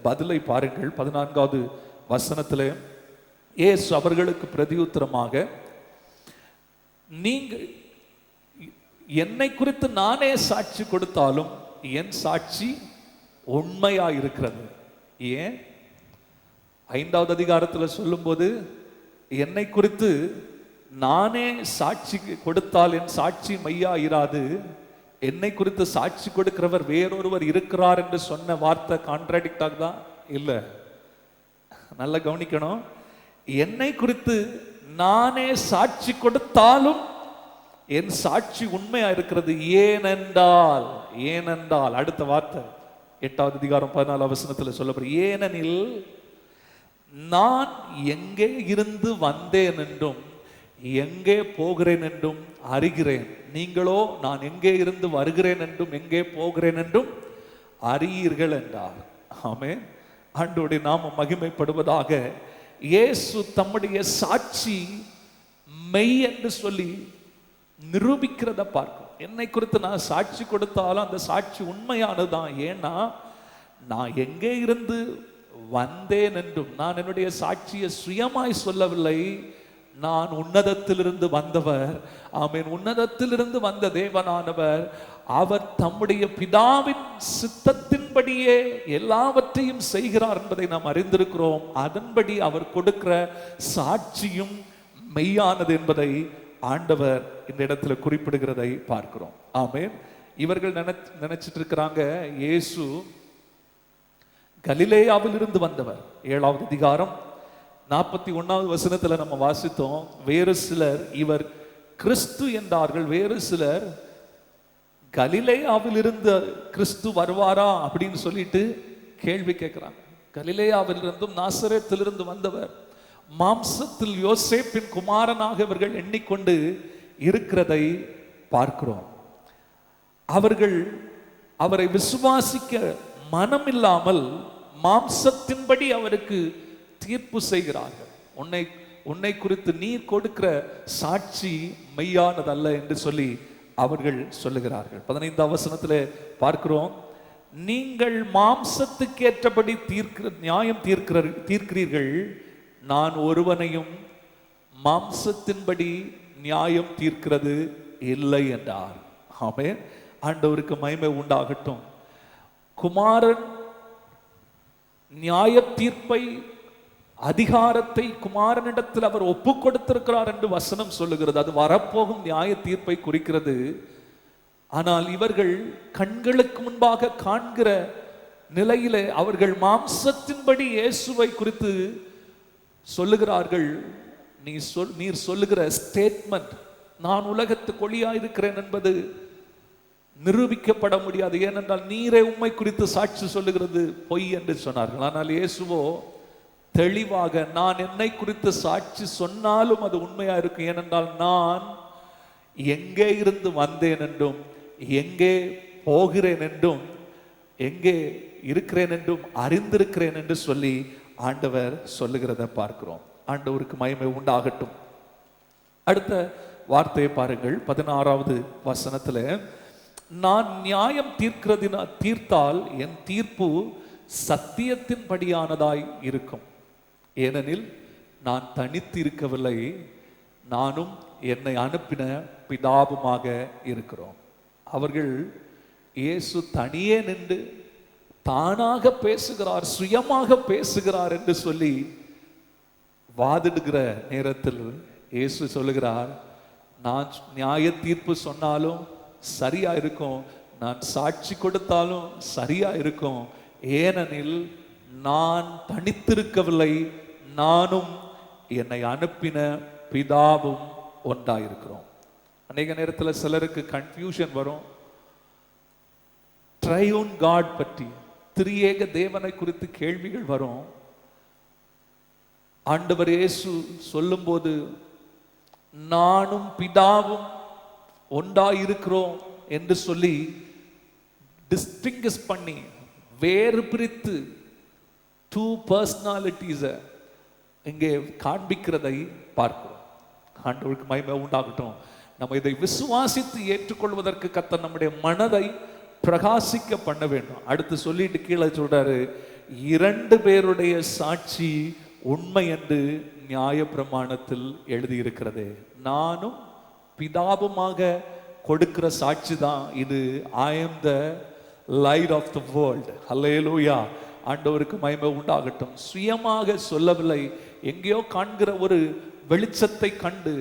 பதிலை பாருங்கள். 14வது வசனத்தில் இயேசு அவர்களுக்கு பிரதியுத்தரமாக, நீங்கள் என்னை குறித்து நானே சாட்சி கொடுத்தாலும் என் சாட்சி உண்மையா இருக்கிறது. ஏன்? 5வது அதிகாரத்தில் சொல்லும்போது என்னை குறித்து நானே சாட்சி கொடுத்தால் என் சாட்சி மையா இராது, என்னை குறித்து சாட்சி கொடுக்கிறவர் வேறொருவர் இருக்கிறார் என்று சொன்ன வார்த்தை கான்ட்ராடிக்ட் ஆகுதா? இல்லை. நல்லா கவனிக்கணும். என்னை குறித்து நானே சாட்சி கொடுத்தாலும் என் சாட்சி உண்மையா இருக்கிறது. ஏனென்றால், ஏனென்றால் அடுத்த வார்த்தை 8வது அதிகாரம் 14வது வசனத்தில் சொல்லப்படுது, ஏனெனில் நான் எங்கே இருந்து வந்தேன் என்றும் எங்கே போகிறேன் என்றும் அறிகிறேன், நீங்களோ நான் எங்கே இருந்து வருகிறேன் என்றும் எங்கே போகிறேன் என்றும் அறியீர்கள் என்றார். ஆமென். ஆண்டவருடைய நாமம் மகிமைப்படுவதாக. இயேசு தம்முடைய சாட்சி மெய் என்று சொல்லி நிரூபிக்கிறத பார்க்கும். என்னை குறித்து நான் சாட்சி கொடுத்தாலும் அந்த சாட்சி உண்மையானதுதான். ஏன்னா நான் எங்கே இருந்து வந்தேன் என்றும், நான் என்னுடைய சாட்சியை சுயமாய் சொல்லவில்லை, நான் உன்னதத்திலிருந்து வந்தவர். ஆமென். உன்னதத்திலிருந்து வந்த தேவனானவர் அவர் தம்முடைய பிதாவின் சித்தத்தின் சித்தத்தின்படியே எல்லாவற்றையும் செய்கிறார் என்பதை நாம் அறிந்திருக்கிறோம். அதன்படி அவர் கொடுக்கிற சாட்சியும் மெய்யானது என்பதை ஆண்டவர் இந்த இடத்துல குறிப்பிடுகிறதை பார்க்கிறோம். ஆமென். இவர்கள் நினைச்சிட்டு இருக்கிறாங்க இயேசு கலிலேயாவில் இருந்து வந்தவர். 7வது அதிகாரம் 41வது வசனத்துல நம்ம வாசித்தோம், வேறு சிலர் இவர் கிறிஸ்து என்றார்கள், வேறு சிலர் கலிலேயாவில் இருந்து கிறிஸ்து வருவாரா அப்படின்னு சொல்லிட்டு கேள்வி கேட்கிறாங்க. கலிலேயாவில் இருந்தும் நாசரேத்திலிருந்து வந்தவர், மாம்சத்தில் யோசேப்பின் குமாரனாக இவர்கள் எண்ணிக்கொண்டு இருக்கிறதை பார்க்கிறோம். அவர்கள் அவரை விசுவாசிக்க மனமில்லாமல் மாம்சத்தின்படி அவருக்கு தீர்ப்பு செய்கிறார்கள். உன்னை குறித்து நீ கொடுக்கிற சாட்சி மெய்யானதல்ல என்று சொல்லி அவர்கள் சொல்லுகிறார்கள். 15வது வசனத்தில் பார்க்கிறோம், நீங்கள் மாம்சத்துக்கு ஏற்றபடி நியாயம் தீர்க்கிறீர்கள், நான் ஒருவனையும் மாம்சத்தின்படி நியாயம் தீர்க்கிறது இல்லை என்றார். ஆமென். ஆண்டவருக்கு மகிமை உண்டாகட்டும். குமாரன் நியாய தீர்ப்பை, அதிகாரத்தை குமாரனிடத்தில் அவர் ஒப்பு கொடுத்திருக்கிறார் என்று வசனம் சொல்லுகிறது. அது வரப்போகும் நியாய தீர்ப்பை குறிக்கிறது. ஆனால் இவர்கள் கண்களுக்கு முன்பாக காண்கிற நிலையிலே அவர்கள் மாம்சத்தின்படி இயேசுவை குறித்து சொல்லுகிறார்கள். நீர் சொல்லுகிற ஸ்டேட்மெண்ட், நான் உலகத்துக்கு ஒளியா இருக்கிறேன் என்பது நிரூபிக்கப்பட முடியாது. ஏனென்றால் நீரே உம்மை குறித்து சாட்சி சொல்லுகிறது பொய் என்று சொன்னார்கள். ஆனால் இயேசுவோ தெளிவாக, நான் என்னை குறித்து சாட்சி சொன்னாலும் அது உண்மையா இருக்கும். ஏனென்றால் நான் எங்கே இருந்து வந்தேன் என்றும் எங்கே போகிறேன் என்றும் எங்கே இருக்கிறேன் என்றும் அறிந்திருக்கிறேன் என்று சொல்லி ஆண்டவர் சொல்லுகிறத பார்க்கிறோம். ஆண்டவருக்கு மகிமை உண்டாகட்டும். அடுத்த வார்த்தையை பாருங்கள், 16வது வசனத்துல, நான் நியாயம் தீர்த்தால் என் தீர்ப்பு சத்தியத்தின்படியானதாய் இருக்கும். ஏனெனில் நான் தனித்து இருக்கவில்லை, நானும் என்னை அனுப்பின பிதாவுமாக இருக்கிறோம். அவர்கள் இயேசு தனியே நின்று தானாக பேசுகிறார், சுயமாக பேசுகிறார் என்று சொல்லி வாதிடுகிற நேரத்தில் இயேசு சொல்லுகிறார், நான் நியாய தீர்ப்பு சொன்னாலும் சரியா இருக்கும், நான் சாட்சி கொடுத்தாலும் சரியா இருக்கும். ஏனெனில் நான் தனித்திருக்கவில்லை, நானும் என்னை அனுப்பின பிதாவும் ஒன்றாயிருக்கிறோம். அநேக நேரத்தில் சிலருக்கு கன்ஃபியூஷன் வரும். ட்ரையூன் காட் பற்றி, திரியேக தேவனை குறித்து கேள்விகள் வரும். ஆண்டவர் இயேசு சொல்லும்போது நானும் பிதாவும் ஒன்றாயிருக்கிறோம் என்று சொல்லி டிஸ்டிங்கிஷ் பண்ணி வேறு பிரித்து டூ பர்சனாலிட்டிஸை இங்கே காண்பிக்கிறதை பார்க்கிறோம். ஆண்டவருக்கு மகிமை உண்டாகட்டும். நம்ம இதை விசுவாசித்து ஏற்றுக்கொள்வதற்கு கர்த்தர் நம்முடைய மனதை பிரகாசிக்க பண்ண வேண்டும். அடுத்து சொல்லிட்டு கீழே சொல்றாரு, 2 பேருடைய சாட்சி உண்மை என்று நியாய பிரமாணத்தில் எழுதியிருக்கிறது. நானும் பிதாவுமாக கொடுக்கிற சாட்சி தான் இது. I am the light of the world. ஹல்லேலூயா. ஆண்டவருக்கு மகிமை உண்டாகட்டும். சுயமாக சொல்லவில்லை, எங்கேயோ காண்கிற ஒரு வெளிச்சத்தை கண்டு,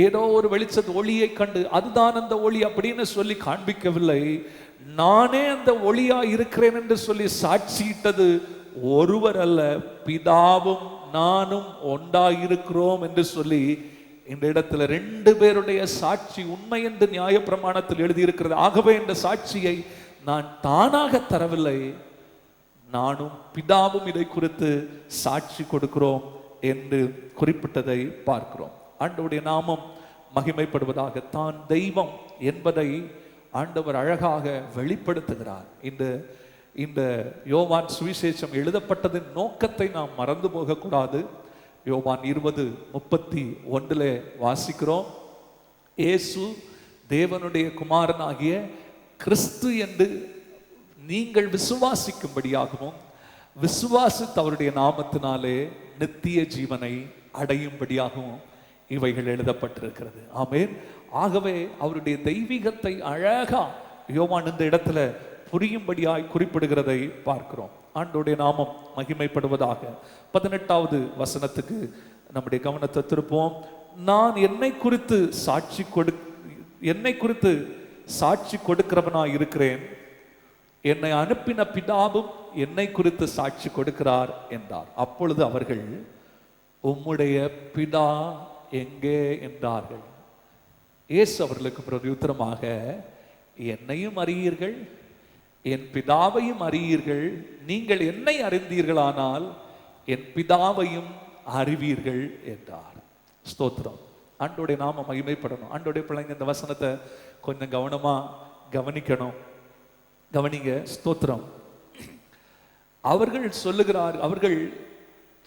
ஏதோ ஒரு வெளிச்சத்தை ஒளியை கண்டு அதுதான் அந்த ஒளி அப்படின்னு சொல்லி காண்பிக்கவில்லை. நானே அந்த ஒளியா இருக்கிறேன் என்று சொல்லி சாட்சியிட்டது ஒருவர் அல்ல, பிதாவும் நானும் ஒன்றாயிருக்கிறோம் என்று சொல்லி இந்த இடத்துல 2 பேருடைய சாட்சி உண்மை என்று நியாய பிரமாணத்தில் எழுதியிருக்கிறது. ஆகவே இந்த சாட்சியை நான் தானாக தரவில்லை, நானும் பிதாவும் இதை குறித்து சாட்சி கொடுக்கிறோம் என்று குறிப்பிட்டதை பார்க்கிறோம். ஆண்டவருடைய நாமம் மகிமைப்படுவதாக. தான் தெய்வம் என்பதை ஆண்டவர் அழகாக வெளிப்படுத்துகிறார். இந்த யோவான் சுவிசேஷம் எழுதப்பட்டதின் நோக்கத்தை நாம் மறந்து போகக்கூடாது. யோவான் 20:31 வாசிக்கிறோம், இயேசு தேவனுடைய குமாரனாகிய கிறிஸ்து என்று நீங்கள் விசுவாசிக்கும்படியாகவும் விசுவாசித்து அவருடைய நாமத்தினாலே நித்திய ஜீவனை அடையும்படியாகவும் இவைகள் எழுதப்பட்டிருக்கிறது. ஆமென். ஆகவே அவருடைய தெய்வீகத்தை அழகா யோவான் இந்த இடத்துல புரியும்படியாய் குறிப்பிடுகிறதை பார்க்கிறோம். ஆண்டவருடைய நாமம் மகிமைப்படுவதாக. 18வது வசனத்துக்கு நம்முடைய கவனத்தை திருப்போம். நான் என்னை குறித்து சாட்சி கொடுக்கிறவனாய் இருக்கிறேன், என்னை அனுப்பின பிதாவும் என்னை குறித்து சாட்சி கொடுக்கிறார் என்றார். அப்பொழுது அவர்கள், உம்முடைய பிதா எங்கே என்றார்கள். இயேசு அவர்களுக்கு பிரதியுத்தரமாக, என்னையும் அறியீர்கள், என் பிதாவையும் அறியீர்கள். நீங்கள் என்னை அறிந்தீர்களானால் என் பிதாவையும் அறிவீர்கள் என்றார். ஸ்தோத்திரம். ஆண்டோடைய நாம மகிமைப்படணும். ஆண்டோடைய பிள்ளைங்க இந்த வசனத்தை கொஞ்சம் கவனமா கவனிக்கணும். கவனிங்க. ஸ்தோத்திரம். அவர்கள்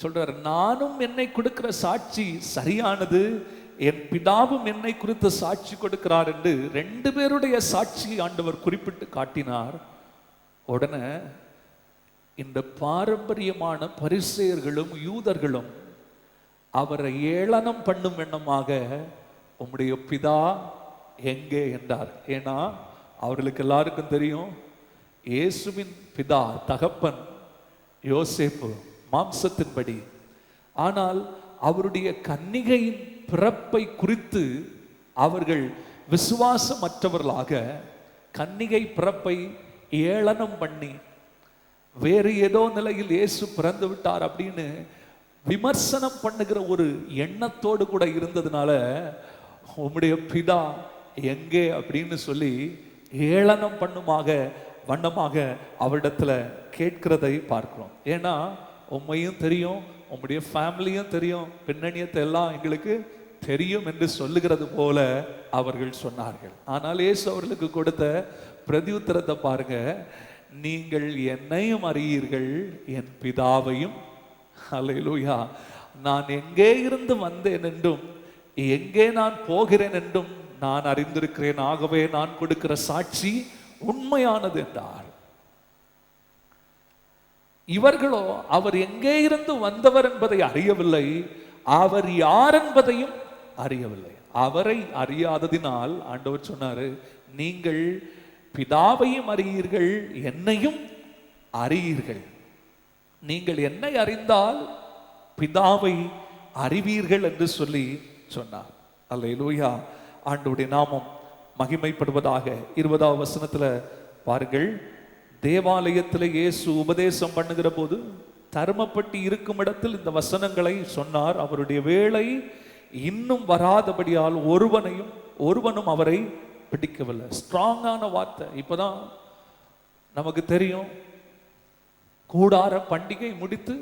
சொல்றார், நானும் என்னை கொடுக்கிற சாட்சி சரியானது, என் பிதாவும் என்னை குறித்து சாட்சி கொடுக்கிறார் என்று 2 பேருடைய சாட்சியை ஆண்டவர் குறிப்பிட்டு காட்டினார். உடனே இந்த பாரம்பரியமான பரிசேயர்களும் யூதர்களும் அவரை ஏளனம் பண்ணும் எண்ணமாக, உம்முடைய பிதா எங்கே என்றார். ஏன்னா அவர்களுக்கு எல்லாருக்கும் தெரியும், இயேசுவின் பிதா தகப்பன் யோசேப்பு மாம்சத்தின்படி. ஆனால் அவருடைய கன்னிகையின் பிறப்பை குறித்து அவர்கள் விசுவாசமற்றவர்களாக கன்னிகை பிறப்பை ஏளனம் பண்ணி, வேறு ஏதோ நிலையில் இயேசு பிறந்து விட்டார் அப்படின்னு விமர்சனம் பண்ணுகிற ஒரு எண்ணத்தோடு கூட இருந்ததுனால, உம்முடைய பிதா எங்கே அப்படின்னு சொல்லி ஏளனம் வண்ணமாக அவரிடத்துல கேட்கிறதை பார்க்கிறோம். ஏன்னா உண்மையும் தெரியும், உம்முடைய ஃபேமிலியும் தெரியும், பின்னணியத்தை எல்லாம் எங்களுக்கு தெரியும் என்று சொல்லுகிறது போல அவர்கள் சொன்னார்கள். ஆனால் இயேசு அவர்களுக்கு கொடுத்த பிரதியுத்தரத்தை பாருங்க. நீங்கள் என்னையும் அறியீர்கள், என் பிதாவையும். அல்லேலூயா. நான் எங்கே இருந்து வந்தேன் என்றும் எங்கே நான் போகிறேன் என்றும் நான் அறிந்திருக்கிறேன். ஆகவே நான் கொடுக்கிற சாட்சி உண்மையானது என்றார். இவர்களோ அவர் எங்கே இருந்து வந்தவர் என்பதை அறியவில்லை, அவர் யார் என்பதையும் அறியவில்லை. அவரை அறியாததினால் ஆண்டவர் சொன்னாரு, நீங்கள் பிதாவையும் அறியீர்கள், என்னையும் அறியீர்கள். நீங்கள் என்னை அறிந்தால் பிதாவை அறிவீர்கள் என்று சொல்லி சொன்னார். அல்லேலூயா. ஆண்டவருடைய நாமம் மகிமைப்படுவதாக. 20வது வசனத்துல பாருங்கள். தேவாலயத்தில் இயேசு உபதேசம் பண்ணுகிற போது தர்மப்பட்டி இருக்கும் இடத்தில் இந்த வசனங்களை சொன்னார். அவருடைய வேளை இன்னும் வராதபடியால் ஒருவனும் அவரை பிடிக்கவில்லை. ஸ்ட்ராங்கான வார்த்தை. இப்பதான் நமக்கு தெரியும், கூடார பண்டிகை முடித்து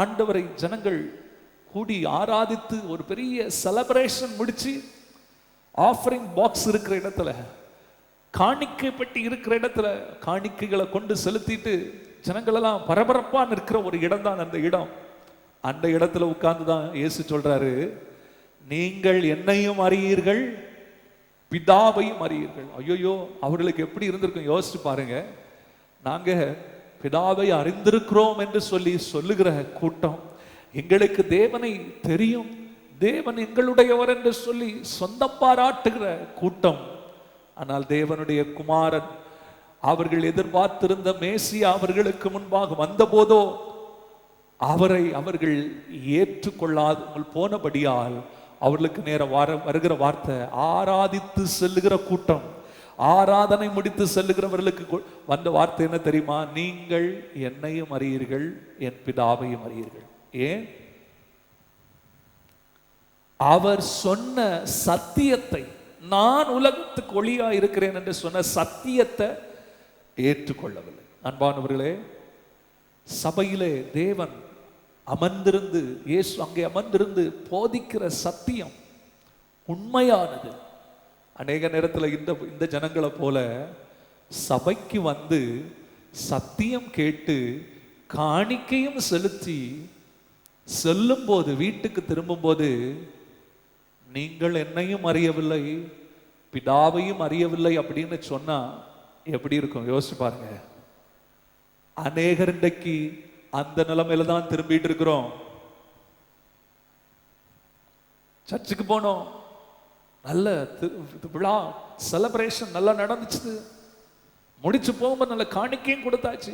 ஆண்டவரை ஜனங்கள் கூடி ஆராதித்து ஒரு பெரிய செலிப்ரேஷன் முடிச்சு, ஆஃபரிங் பாக்ஸ் இருக்கிற இடத்துல, காணிக்கை பெட்டி இருக்கிற இடத்துல காணிக்கைகளை கொண்டு செலுத்திட்டு ஜனங்கள் எல்லாம் பரபரப்பா நிற்கிற ஒரு இடம் தான் அந்த இடம். அந்த இடத்துல உட்கார்ந்துதான் இயேசு சொல்றாரு, நீங்கள் என்னையும் அறியீர்கள், பிதாவையும் அறியீர்கள். ஐயோ, அவர்களுக்கு எப்படி இருந்திருக்கும் யோசிச்சு பாருங்க. நாங்க பிதாவை அறிந்திருக்கிறோம் என்று சொல்லுகிற கூட்டம், எங்களுக்கு தேவனை தெரியும், தேவன் எங்களுடையவர் என்று சொல்லி சொந்தம் பாராட்டுகிற கூட்டம். ஆனால் தேவனுடைய குமாரன், அவர்கள் எதிர்பார்த்திருந்த மேசியா அவர்களுக்கு முன்பாக வந்த போதோ அவரை அவர்கள் ஏற்றுக்கொள்ளாமல் போனபடியால் அவர்களுக்கு நேரம் வருகிற வார்த்தை, ஆராதித்து செல்லுகிற கூட்டம், ஆராதனை முடித்து செல்லுகிறவர்களுக்கு வந்த வார்த்தை என்ன தெரியுமா? நீங்கள் என்னையும் அறியீர்கள், என் பிதாவையும் அறியீர்கள். ஏன்? அவர் சொன்ன சத்தியத்தை, நான் உலகத்துக்கு ஒளியா இருக்கிறேன் என்று சொன்ன சத்தியத்தை ஏற்றுக்கொள்ளவில்லை. அன்பானவர்களே, சபையிலே தேவன் அமர்ந்திருந்து, இயேசு அங்கே அமர்ந்திருந்து போதிக்கிற சத்தியம் உண்மையானது. அநேக நேரத்தில் இந்த ஜனங்களை போல சபைக்கு வந்து சத்தியம் கேட்டு காணிக்கையும் செலுத்தி செல்லும் போது, வீட்டுக்கு திரும்பும் போது, நீங்கள் என்னையும் அறியவில்லை, பிதாவையும் அறியவில்லை அப்படின்னு சொன்னா எப்படி இருக்கும்? யோசிச்சு பாருங்க. அநேகர் இன்றைக்கு அந்த நிலைமையில தான் திரும்பிட்டு இருக்கிறோம். சர்ச்சுக்கு போனோம், நல்ல விழா செலிப்ரேஷன் நல்லா நடந்துச்சு. முடிச்சு போகும்போது நல்ல காணிக்கையும் கொடுத்தாச்சு.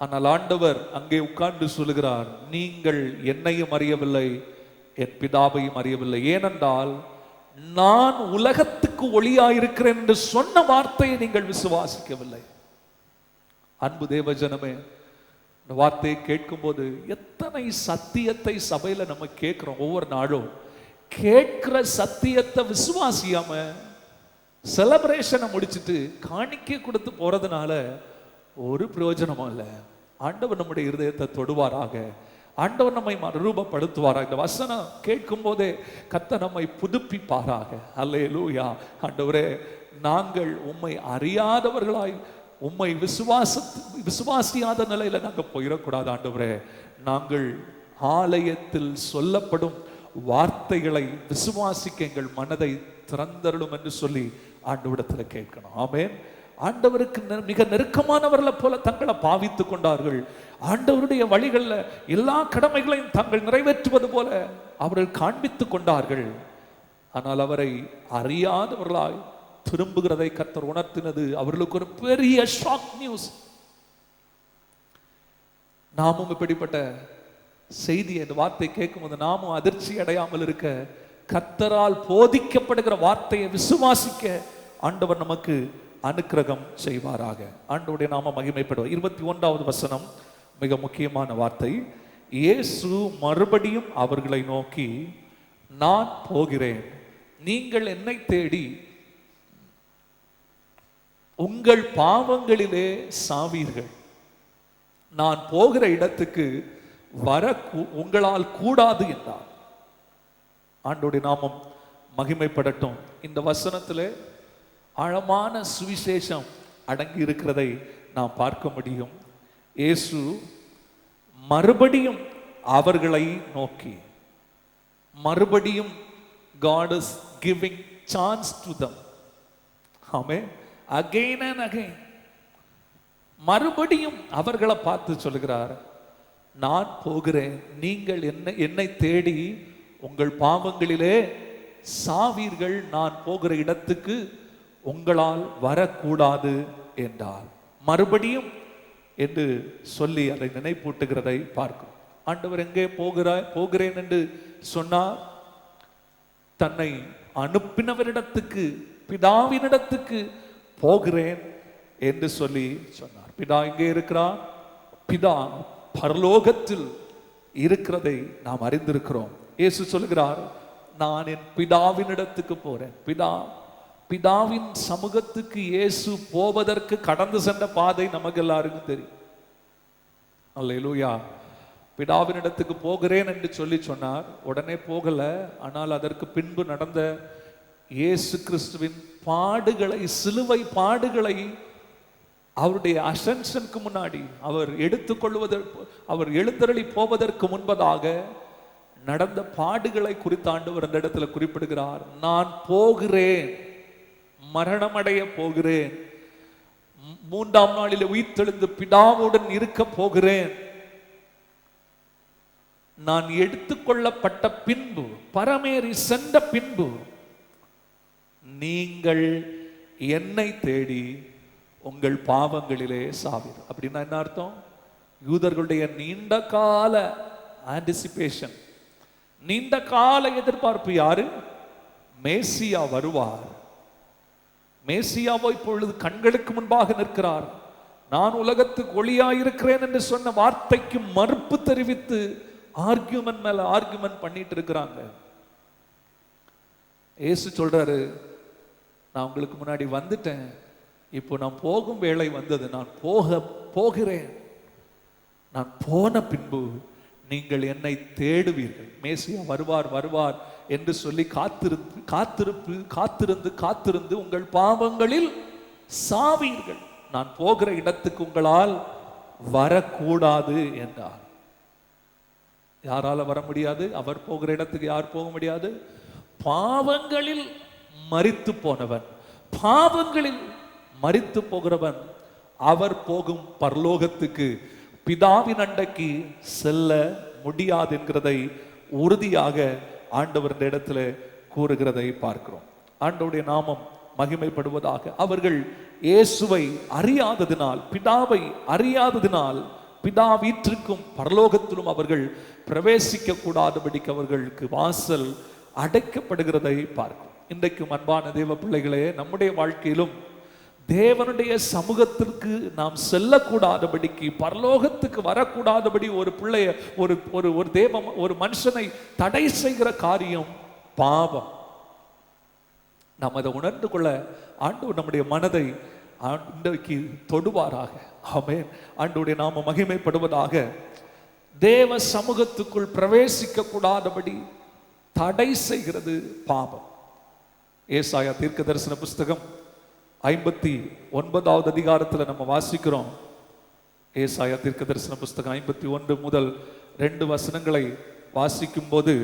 ஆனால் ஆண்டவர் அங்கே உட்கார்ந்து சொல்லுகிறார், நீங்கள் என்னையும் அறியவில்லை, என் பிதாவையும் அறியவில்லை. ஏனென்றால் நான் உலகத்துக்கு ஒளியாயிருக்கிறேன் என்று சொன்ன வார்த்தையை நீங்கள் விசுவாசிக்கவில்லை. அன்பு தேவஜனமே, இந்த வார்த்தையை கேட்கும் போது எத்தனை சத்தியத்தை சபையில நம்ம கேட்கிறோம். ஒவ்வொரு நாளும் கேட்கிற சத்தியத்தை விசுவாசியாம செலிப்ரேஷனை முடிச்சுட்டு காணிக்கை கொடுத்து போறதுனால ஒரு பிரயோஜனமும் இல்லை. ஆண்டவர் நம்முடைய இருதயத்தை தொடுவாராக. ஆண்டவர் நம்மை மறுரூபப்படுத்துவாராக. இந்த வசனம் கேட்கும் போதே கர்த்தர் நம்மை புதுப்பிப்பாராக. அல்லேலூயா. ஆண்டவரே, நாங்கள் உம்மை அறியாதவர்களாய், உம்மை விசுவாசியாத நிலையில நாங்கள் போயிடக்கூடாது. ஆண்டவரே, நாங்கள் ஆலயத்தில் சொல்லப்படும் வார்த்தைகளை விசுவாசிக்க எங்கள் மனதை திறந்தருளும் என்று சொல்லி ஆண்டவரிடத்தில் கேட்கணும். ஆமென். ஆண்டவருக்கு மிக நெருக்கமானவர்களை போல தங்களை பாவித்துக் கொண்டார்கள். ஆண்டவருடைய வழிகளில் எல்லா கடமைகளையும் தாங்கள் நிறைவேற்றுவது போல அவர்கள் காண்பித்துக் கொண்டார்கள். ஆனால் அவரை அறியாதவர்களாய் திரும்புகிறதை கர்த்தர் உணர்த்தினது அவர்களுக்கு ஒரு பெரிய ஷாக் நியூஸ். நாமும் இப்படிப்பட்ட செய்தி, இந்த வார்த்தை கேட்கும்போது நாமும் அதிர்ச்சி அடையாமல் இருக்க, கர்த்தரால் போதிக்கப்படுகிற வார்த்தையை விசுவாசிக்க ஆண்டவர் நமக்கு அனுக்கிரகம் செய்வாராக. ஆண்டவருடைய நாம மகிமைப்படுவார். 21வது வசனம் மிக முக்கியமான வார்த்தை. இயேசு மறுபடியும் அவர்களை நோக்கி, நான் போகிறேன், நீங்கள் என்னை தேடி உங்கள் பாவங்களிலே சாவீர்கள். நான் போகிற இடத்துக்கு வர உங்களால் கூடாது என்றார். ஆண்டவருடைய நாமம் மகிமைப்படட்டும். இந்த வசனத்திலே ஆழமான சுவிசேஷம் அடங்கி இருக்கிறதை நாம் பார்க்க முடியும். இயேசு மறுபடியும் அவர்களை நோக்கி, மறுபடியும் God is giving chance to them. Amen. Again and again. மறுபடியும் அவர்களை பார்த்து சொல்கிறார், நான் போகிறேன், நீங்கள் என்னை தேடி உங்கள் பாவங்களிலே சாவீர்கள், நான் போகிற இடத்துக்கு உங்களால் வரக்கூடாது என்றார். மறுபடியும் என்று சொல்லி அதை நினைப்பூட்டுகிறதை பார்க்கும். ஆண்டவர் எங்கே போகிறேன் என்று சொன்னார்? தன்னை அனுப்பினவரிடத்துக்கு, பிதாவினிடத்துக்கு போகிறேன் என்று சொல்லி சொன்னார். பிதா எங்கே இருக்கிறார்? பிதா பரலோகத்தில் இருக்கிறதை நாம் அறிந்திருக்கிறோம். இயேசு சொல்கிறார், நான் என் பிதாவினிடத்துக்கு போறேன். பிதாவின் சமூகத்துக்கு இயேசு போவதற்கு கடந்து சென்ற பாதை நமக்கு எல்லாருக்கும் தெரியும். அல்லேலூயா. பிதாவினிடத்துக்கு போகிறேன் என்று சொல்லி சொன்னார். உடனே போகல. ஆனால் அதற்கு பின்பு நடந்த இயேசு கிறிஸ்துவின் பாடுகளை, சிலுவை பாடுகளை, அவருடைய அசென்ஷனுக்கு முன்னாடி, அவர் அவர் எழுந்தருளி போவதற்கு முன்பதாக நடந்த பாடுகளை குறித்து ஆண்டவர் அந்த இடத்துல குறிப்பிடுகிறார். நான் போகிறேன், மரணமடைய போகிறேன், 3ஆம் நாளில் உயிர்த்தெழுந்து பிதாவுடன் இருக்க போகிறேன். நான் எடுத்துக்கொள்ளப்பட்ட பின்பு, பரமேறி சென்ற பின்பு, நீங்கள் என்னை தேடி உங்கள் பாவங்களிலே சாவீர். அப்படின்னா என்ன அர்த்தம்? யூதர்களுடைய நீண்ட கால ஆன்டிசிபேஷன், நீண்ட கால எதிர்பார்ப்பு யாரு? மேசியா வருவார். மேசியாவோ இப்பொழுது கண்களுக்கு முன்பாக நிற்கிறார். நான் உலகத்துக்கு ஒளியாயிருக்கிறேன் என்று சொன்ன வார்த்தைக்கு மறுப்பு தெரிவித்து ஆர்கியூமெண்ட் மேல ஆர்கியூமெண்ட் பண்ணிட்டு இருக்கிறாங்க. இயேசு சொல்றாரு, நான் உங்களுக்கு முன்னாடி வந்துட்டேன், இப்போ நான் போகும் வேளை வந்தது, நான் போகிறேன், நான் போன பின்பு நீங்கள் என்னை தேடுவீர்கள். மேசியா வருவார் என்று சொல்லி காத்திருந்து உங்கள் பாவங்களில் சாவீர்கள். நான் போகிற இடத்துக்கு உங்களால் வரக்கூடாது என்றார். யாரால வர முடியாது? அவர் போகிற இடத்துக்கு யார் போக முடியாது? பாவங்களில் மரித்து போனவன், பாவங்களில் மரித்து போகிறவன், அவர் போகும் பரலோகத்துக்கு, பிதாவின் அண்டைக்கு செல்ல முடியாது என்கிறதை உறுதியாக ஆண்டவர் இந்த இடத்துல கூறுகிறதை பார்க்கிறோம். ஆண்டவருடைய நாமம் மகிமைப்படுவதாக. அவர்கள் இயேசுவை அறியாததினால், பிதாவை அறியாததினால், பிதா வீற்றிற்கும் பரலோகத்திலும் அவர்கள் பிரவேசிக்க கூடாதபடிக்கு அவர்களுக்கு வாசல் அடைக்கப்படுகிறதை பார்க்கும். இன்றைக்கும் அன்பான தேவ பிள்ளைகளே, நம்முடைய வாழ்க்கையிலும் தேவனுடைய சமூகத்திற்கு நாம் செல்லக்கூடாதபடிக்கு, பரலோகத்துக்கு வரக்கூடாதபடி ஒரு பிள்ளைய ஒரு தேவ ஒரு மனுஷனை தடை செய்கிற காரியம் பாவம். நாம் அதை உணர்ந்து கொள்ள ஆண்டவர் நம்முடைய மனதை இன்றைக்கு தொடுவாராக. ஆமென். ஆண்டவருடைய நாம மகிமைப்படுவதாக. தேவ சமூகத்துக்குள் பிரவேசிக்க கூடாதபடி தடை செய்கிறது பாவம். ஏசாயா தீர்க்க தரிசன புஸ்தகம் 59வது அதிகாரத்தில் நம்ம வாசிக்கிறோம். ஏசாயா தீர்க்க தரிசன புஸ்தகம் 51 முதல் 2 வசனங்களை வாசிக்கும் போது,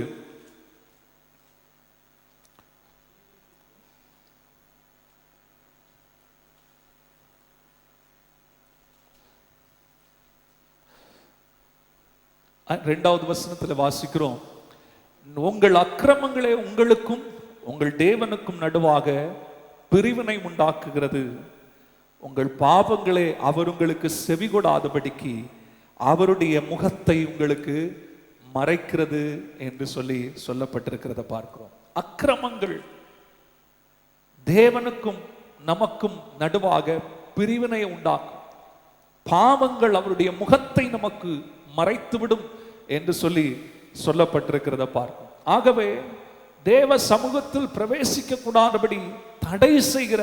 இரண்டாவது வசனத்தில் வாசிக்கிறோம், உங்கள் அக்கிரமங்களே உங்களுக்கும் உங்கள் தேவனுக்கும் நடுவாக பிரிவினை உண்டாக்குகிறது, உங்கள் பாவங்களே அவர் உங்களுக்கு செவிகொடாதபடிக்கு அவருடைய முகத்தை உங்களுக்கு மறைக்கிறது என்று சொல்லப்பட்டிருக்கிறத பார்க்கிறோம். அக்கிரமங்கள் தேவனுக்கும் நமக்கும் நடுவாக பிரிவினை உண்டாக்கும். பாவங்கள் அவருடைய முகத்தை நமக்கு மறைத்துவிடும் என்று சொல்லப்பட்டிருக்கிறத பார்க்கும். ஆகவே தேவ சமூகத்தில் பிரவேசிக்க கூடாதபடி தடை செய்கிற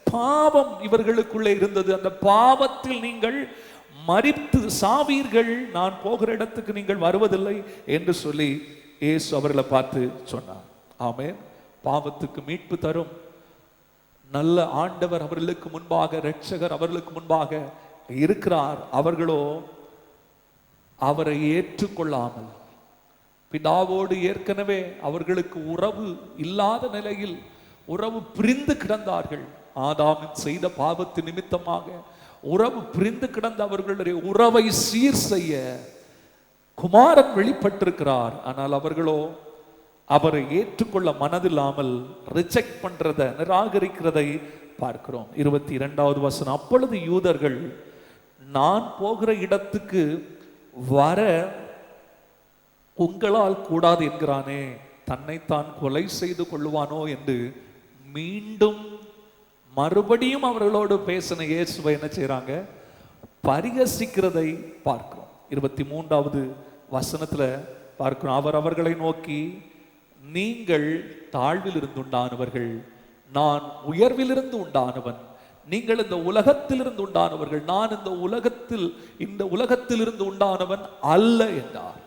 பாவம் இவர்களுக்குள்ளே இருந்தது. அந்த பாவத்தில் நீங்கள் மரித்து சாவீர்கள், நான் போகிற இடத்துக்கு நீங்கள் வருவதில்லை என்று இயேசு அவர்களை பார்த்து சொன்னார். ஆமென். பாவத்துக்கு மீட்பு தரும் நல்ல ஆண்டவர் அவர்களுக்கு முன்பாக, இரட்சகர் அவர்களுக்கு முன்பாக இருக்கிறார். அவர்களோ அவரை ஏற்றுக்கொள்ளாமல், பிதாவோடு ஏற்கனவே அவர்களுக்கு உறவு இல்லாத நிலையில் உறவு பிரிந்து கிடந்தார்கள். ஆதாமின் செய்த பாவத்து நிமித்தமாக உறவு பிரிந்து கிடந்த அவர்களுடைய உறவை சீர் செய்ய குமாரன் வெளிப்பட்டிருக்கிறார். ஆனால் அவர்களோ அவரை ஏற்றுக்கொள்ள மனதில்லாமல் ரிஜெக்ட் பண்றதை, நிராகரிக்கிறதை பார்க்கிறோம். 22வது வசனம், அப்பொழுது யூதர்கள், நான் போகிற இடத்துக்கு வர உங்களால் கூடாது என்கிறானே, தன்னைத்தான் கொலை செய்து கொள்ளுவானோ என்று மீண்டும் மறுபடியும் அவர்களோடு பேசின இயேசுவை என்ன செய்யறாங்க? பரிகசிக்கிறதை பார்க்கிறோம். 23வது வசனத்துல பார்க்கிறோம், அவர் அவர்களை நோக்கி, நீங்கள் தாழ்வில் இருந்து உண்டானவர்கள், நான் உயர்விலிருந்து உண்டானவன். நீங்கள் இந்த உலகத்திலிருந்து உண்டானவர்கள், நான் இந்த உலகத்திலிருந்து உண்டானவன் அல்ல என்றார்.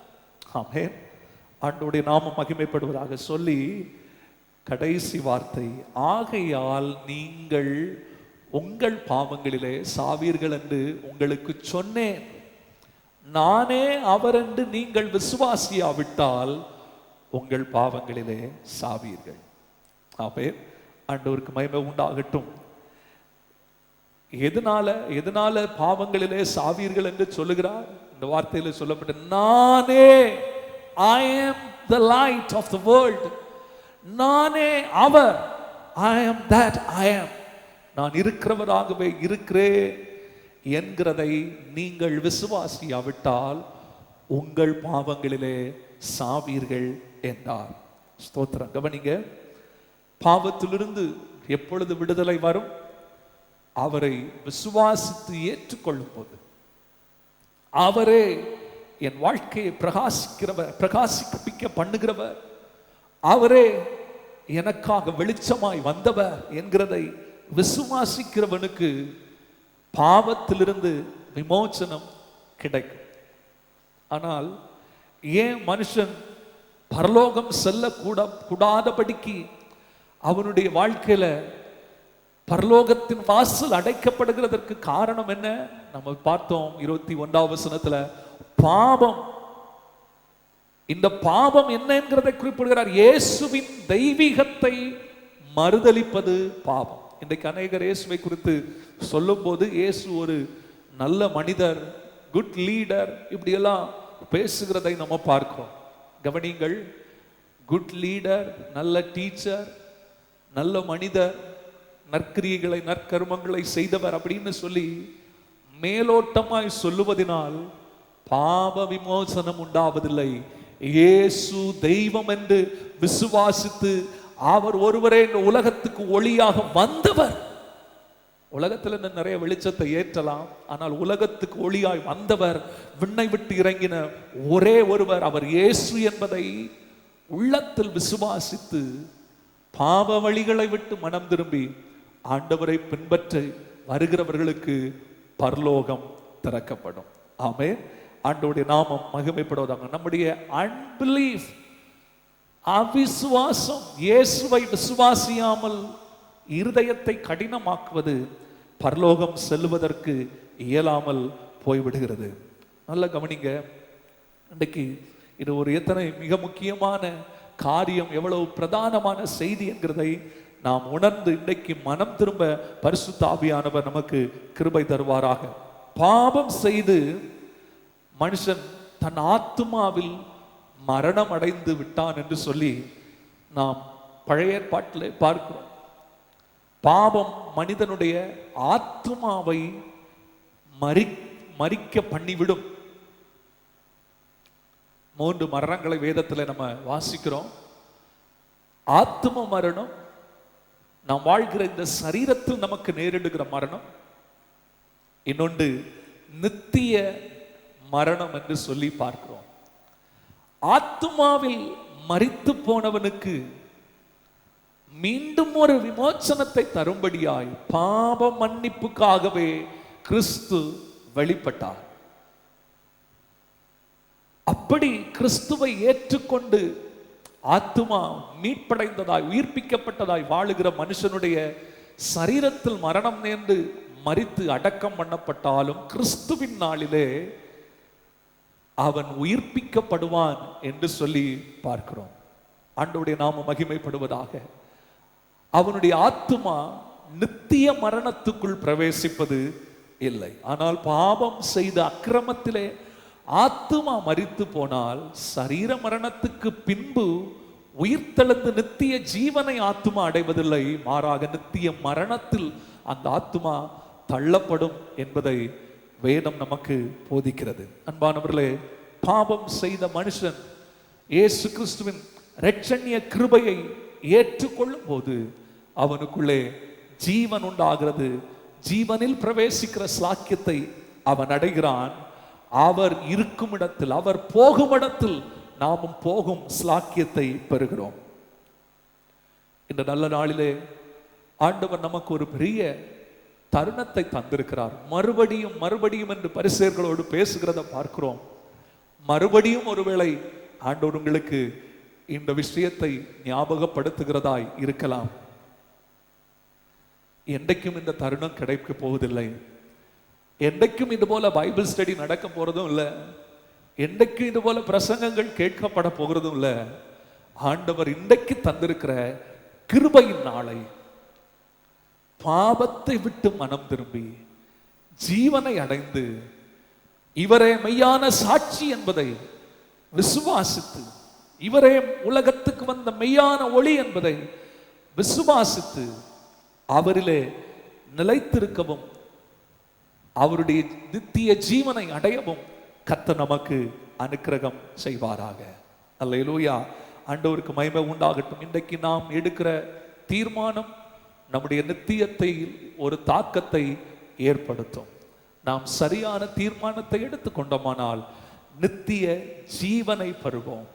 ஆமென். ஆண்டவருடைய நாமம் மகிமைப்படுவதாக சொல்லி கடைசி வார்த்தை, ஆகையால் நீங்கள் உங்கள் பாவங்களிலே சாவீர்கள் என்று உங்களுக்கு சொன்னேன். நானே அவர் என்று நீங்கள் விசுவாசியாவிட்டால் உங்கள் பாவங்களிலே சாவீர்கள். ஆமென். ஆண்டவருக்கு மகிமை உண்டாகட்டும். எதனால பாவங்களிலே சாவீர்கள் என்று சொல்லுகிறார்? இந்த வார்த்தையில சொல்லப்பட்ட, நானே, I am the light of the world, நானே அவர், I am that I am, நான் இருக்கிறவராகவே இருக்கிறேன் என்கிறதை நீங்கள் விசுவாசியாவிட்டால் உங்கள் பாவங்களிலே சாவீர்கள் என்றார். ஸ்தோத்திரம். கவனிங்க, பாவத்திலிருந்து எப்பொழுது விடுதலை வரும்? அவரை விசுவாசித்து ஏற்றுக்கொள்ளும் போது. அவரே என் வாழ்க்கையை பிரகாசிக்க பண்ணுகிறவர், அவரே எனக்காக வெளிச்சமாய் வந்தவர் என்கிறதை விசுவாசிக்கிறவனுக்கு பாவத்திலிருந்து விமோசனம் கிடைக்கும். ஆனால் ஏன் மனுஷன் பரலோகம் கூடாதபடிக்கு அவனுடைய வாழ்க்கையில பரலோகத்தின் வாசல் அடைக்கப்படுகிறதற்கு காரணம் என்ன? நம்ம பார்த்தோம் 21வது வசனத்துல, பாவம். இந்த பாவம் என்ன என்கிறதை குறிப்பிடுகிறார். இயேசுவின் தெய்வீகத்தை மறுதலிப்பது பாவம். இன்றைக்கு அநேகர் இயேசுவை குறித்து சொல்லும் போது, இயேசு ஒரு நல்ல மனிதர், குட் லீடர், இப்படியெல்லாம் பேசுகிறதை நம்ம பார்க்கிறோம். கவனிங்கள், குட் லீடர், நல்ல டீச்சர், நல்ல மனிதர், நற்கிரியைகளை நற்கர்மங்களை செய்தவர் அப்படின்னு சொல்லி மேலோட்டமாய் சொல்லுவதனால் பாவ விமோசனம் உண்டாவதில்லை. இயேசு தெய்வம் என்று விசுவாசித்து அவர் ஒருவரே இந்த உலகத்துக்கு ஒளியாக வந்தவர். உலகத்துல நிறைய வெளிச்சத்தை ஏற்றலாம், ஆனால் உலகத்துக்கு ஒளியாய் வந்தவர், விண்ணை விட்டு இறங்கின ஒரே ஒருவர் அவர் இயேசு என்பதை உள்ளத்தில் விசுவாசித்து பாவ வழிகளை விட்டு மனம் திரும்பி ஆண்டவரை பின்பற்றி வருகிறவர்களுக்கு பரலோகம் திறக்கப்படும். ஆமென். ஆண்டவருடைய நாமம் மகிமைப்படுவதாக. நம்முடைய அன்பிலீஃப், அவிசுவாசம், இயேசுவை விசுவாசியாமல் இருதயத்தை கடினமாக்குவது பரலோகம் செல்வதற்கு இயலாமல் போய்விடுகிறது. நல்ல கவனிங்க, இன்றைக்கு இது ஒரு எத்தனை மிக முக்கியமான காரியம், எவ்வளவு பிரதானமான செய்தி என்கிறதை நாம் உணர்ந்து இன்றைக்கு மனம் திரும்ப பரிசுத்த ஆவியானவர் நமக்கு கிருபை தருவாராக. பாவம் செய்து மனுஷன் தன் ஆத்துமாவில் மரணம் அடைந்து விட்டான் என்று சொல்லி நாம் பழைய ஏற்பாட்டில் பார்க்கிறோம். பாவம் மனிதனுடைய ஆத்துமாவை மரிக்க பண்ணிவிடும். 3 மரணங்களை வேதத்தில் நம்ம வாசிக்கிறோம். ஆத்தும மரணம், நாம் வாழ்கிற இந்த சரீரத்தில் நமக்கு நேரிடுகிற மரணம். இன்னொன்று நித்திய மரணம் என்று சொல்லி பார்க்கிறோம். ஆத்துமாவில் மரித்து போனவனுக்கு மீண்டும் ஒரு விமோச்சனத்தை தரும்படியாய் பாவ மன்னிப்புக்காகவே கிறிஸ்து வெளிப்பட்டார். அப்படி கிறிஸ்துவை ஏற்றுக்கொண்டு ஆத்துமா மீட்படைந்ததாய் உயிர்ப்பிக்கப்பட்டதாய் வாழுகிற மனுஷனுடைய சரீரத்தில் மரணம் நேர்ந்து மரித்து அடக்கம் பண்ணப்பட்டாலும் கிறிஸ்துவின் நாளிலே அவன் உயிர்ப்பிக்கப்படுவான் என்று சொல்லி பார்க்கிறோம். ஆண்டவருடைய நாமம் மகிமைப்படுவதாக. அவனுடைய ஆத்துமா நித்திய மரணத்துக்குள் பிரவேசிப்பது இல்லை. ஆனால் பாவம் செய்த அக்கிரமத்திலே ஆத்துமா மரித்து போனால் சரீர மரணத்துக்கு பின்பு உயிர்த்தெழுந்து நித்திய ஜீவனை ஆத்துமா அடைவதில்லை, மாறாக நித்திய மரணத்தில் அந்த ஆத்துமா தள்ளப்படும் என்பதை வேதம் நமக்கு போதிக்கிறது. அன்பானவர்களே, பாவம் செய்த மனுஷன் இயேசு கிறிஸ்துவின் இரட்சணிய கிருபையை ஏற்றுக்கொள்ளும் போது அவனுக்குள்ளே ஜீவன் உண்டாகிறது. ஜீவனில் பிரவேசிக்கிற ஸ்லாக்கியத்தை அவன் அடைகிறான். அவர் இருக்கும் இடத்தில், அவர் போகும் இடத்தில் நாமும் போகும் ஸ்லாக்கியத்தை பெறுகிறோம். இந்த நல்ல நாளிலே ஆண்டவர் நமக்கு ஒரு பெரிய தருணத்தை தந்திருக்கிறார். மறுபடியும் மறுபடியும் என்று பரிசேயர்களோடு பேசுகிறத பார்க்கிறோம். மறுபடியும் ஒருவேளை ஆண்டவர் உங்களுக்கு இந்த விஷயத்தை ஞாபகப்படுத்துகிறதாய் இருக்கலாம். என்றைக்கும் இந்த தருணம் கிடைக்க போவதில்லை. என்றைக்கும் இது போல பைபிள் ஸ்டடி நடக்க போறதும் இல்லை. என்றைக்கும் இது போல பிரசங்கங்கள் கேட்கப்பட போகிறதும் இல்லை. ஆண்டவர் இன்றைக்கு தந்திருக்கிற கிருபையின் நாளை பாவத்தை விட்டு மனம் திரும்பி ஜீவனை அடைந்து இவரே மெய்யான சாட்சி என்பதை விசுவாசித்து, இவரே உலகத்துக்கு வந்த மெய்யான ஒளி என்பதை விசுவாசித்து அவரிலே நிலைத்திருக்கவும் அவருடைய நித்திய ஜீவனை அடையவும் கர்த்தர் நமக்கு அனுக்கிரகம் செய்வாராக. அல்லேலூயா. ஆண்டவருக்கு மகிமை உண்டாகட்டும். இன்றைக்கு நாம் எடுக்கிற தீர்மானம் நம்முடைய நித்தியத்தை ஒரு தாக்கத்தை ஏற்படுத்தும். நாம் சரியான தீர்மானத்தை எடுத்துக்கொண்டோமானால் நித்திய ஜீவனை பெறுவோம்.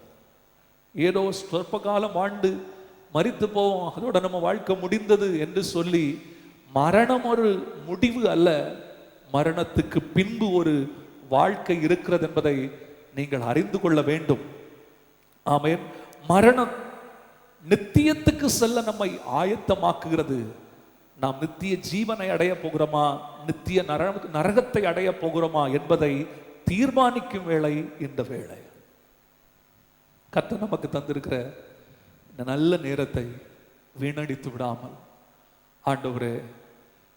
ஏதோ சொற்ப காலம் வாழ்ந்து மரித்து போவோம், அதோட நம்ம வாழ்க்கை முடிந்தது என்று சொல்லி, மரணம் ஒரு முடிவு அல்ல. மரணத்துக்கு பின்பு ஒரு வாழ்க்கை இருக்கிறது என்பதை நீங்கள் அறிந்து கொள்ள வேண்டும். ஆமென். மரணம் நித்தியத்துக்கு செல்ல நம்மை ஆயத்தமாக்குகிறது. நாம் நித்திய ஜீவனை அடைய போகிறோமா, நித்திய நரகத்தை அடைய போகிறோமா என்பதை தீர்மானிக்கும் வேளை இந்த வேளை. கர்த்தர் நமக்கு தந்திருக்கிற இந்த நல்ல நேரத்தை வீணடித்து விடாமல், ஆண்டவரே,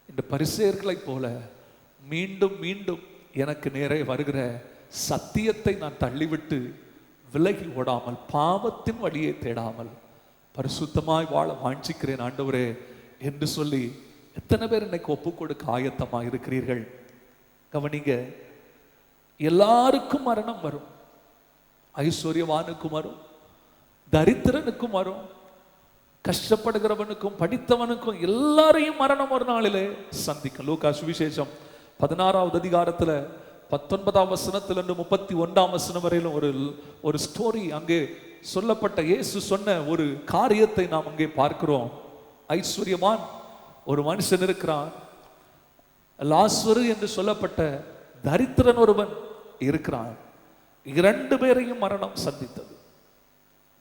இந்த பரிசேயர்களைப் போல மீண்டும் மீண்டும் எனக்கு நேரே வருகிற சத்தியத்தை நான் தள்ளிவிட்டு விலகி ஓடாமல், பாவத்தின் வழியை தேடாமல் பரிசுத்தமாய் வாழ வாஞ்சிக்கிறேன் ஆண்டவரே என்று சொல்லி எத்தனை பேர் இன்னைக்கு ஒப்பு கொடுக்க ஆயத்தமா இருக்கிறீர்கள்? கவனிங்க, எல்லாருக்கும் மரணம் வரும். ஐஸ்வர்யவானுக்கும் வரும், தரித்திரனுக்கும் வரும், கஷ்டப்படுகிறவனுக்கும் படித்தவனுக்கும் எல்லாரையும் மரணம் ஒரு நாளிலே சந்திக்கும். லூக்கா சுவிசேஷம் 16வது அதிகாரத்துல 19ஆம் வசனத்திலிருந்து 31ஆம் வசனம் வரையிலும் ஒரு ஸ்டோரி அங்கே சொல்லப்பட்ட இயேசு சொன்ன ஒரு காரியத்தை நாம் அங்கே பார்க்கிறோம். ஐஸ்வர்யவான் ஒரு மனுஷன் இருக்கிறான், லாசரு என்று சொல்லப்பட்ட தரித்திரன் ஒருவன் இருக்கிறான். 2 பேரையும் மரணம் சந்தித்தது.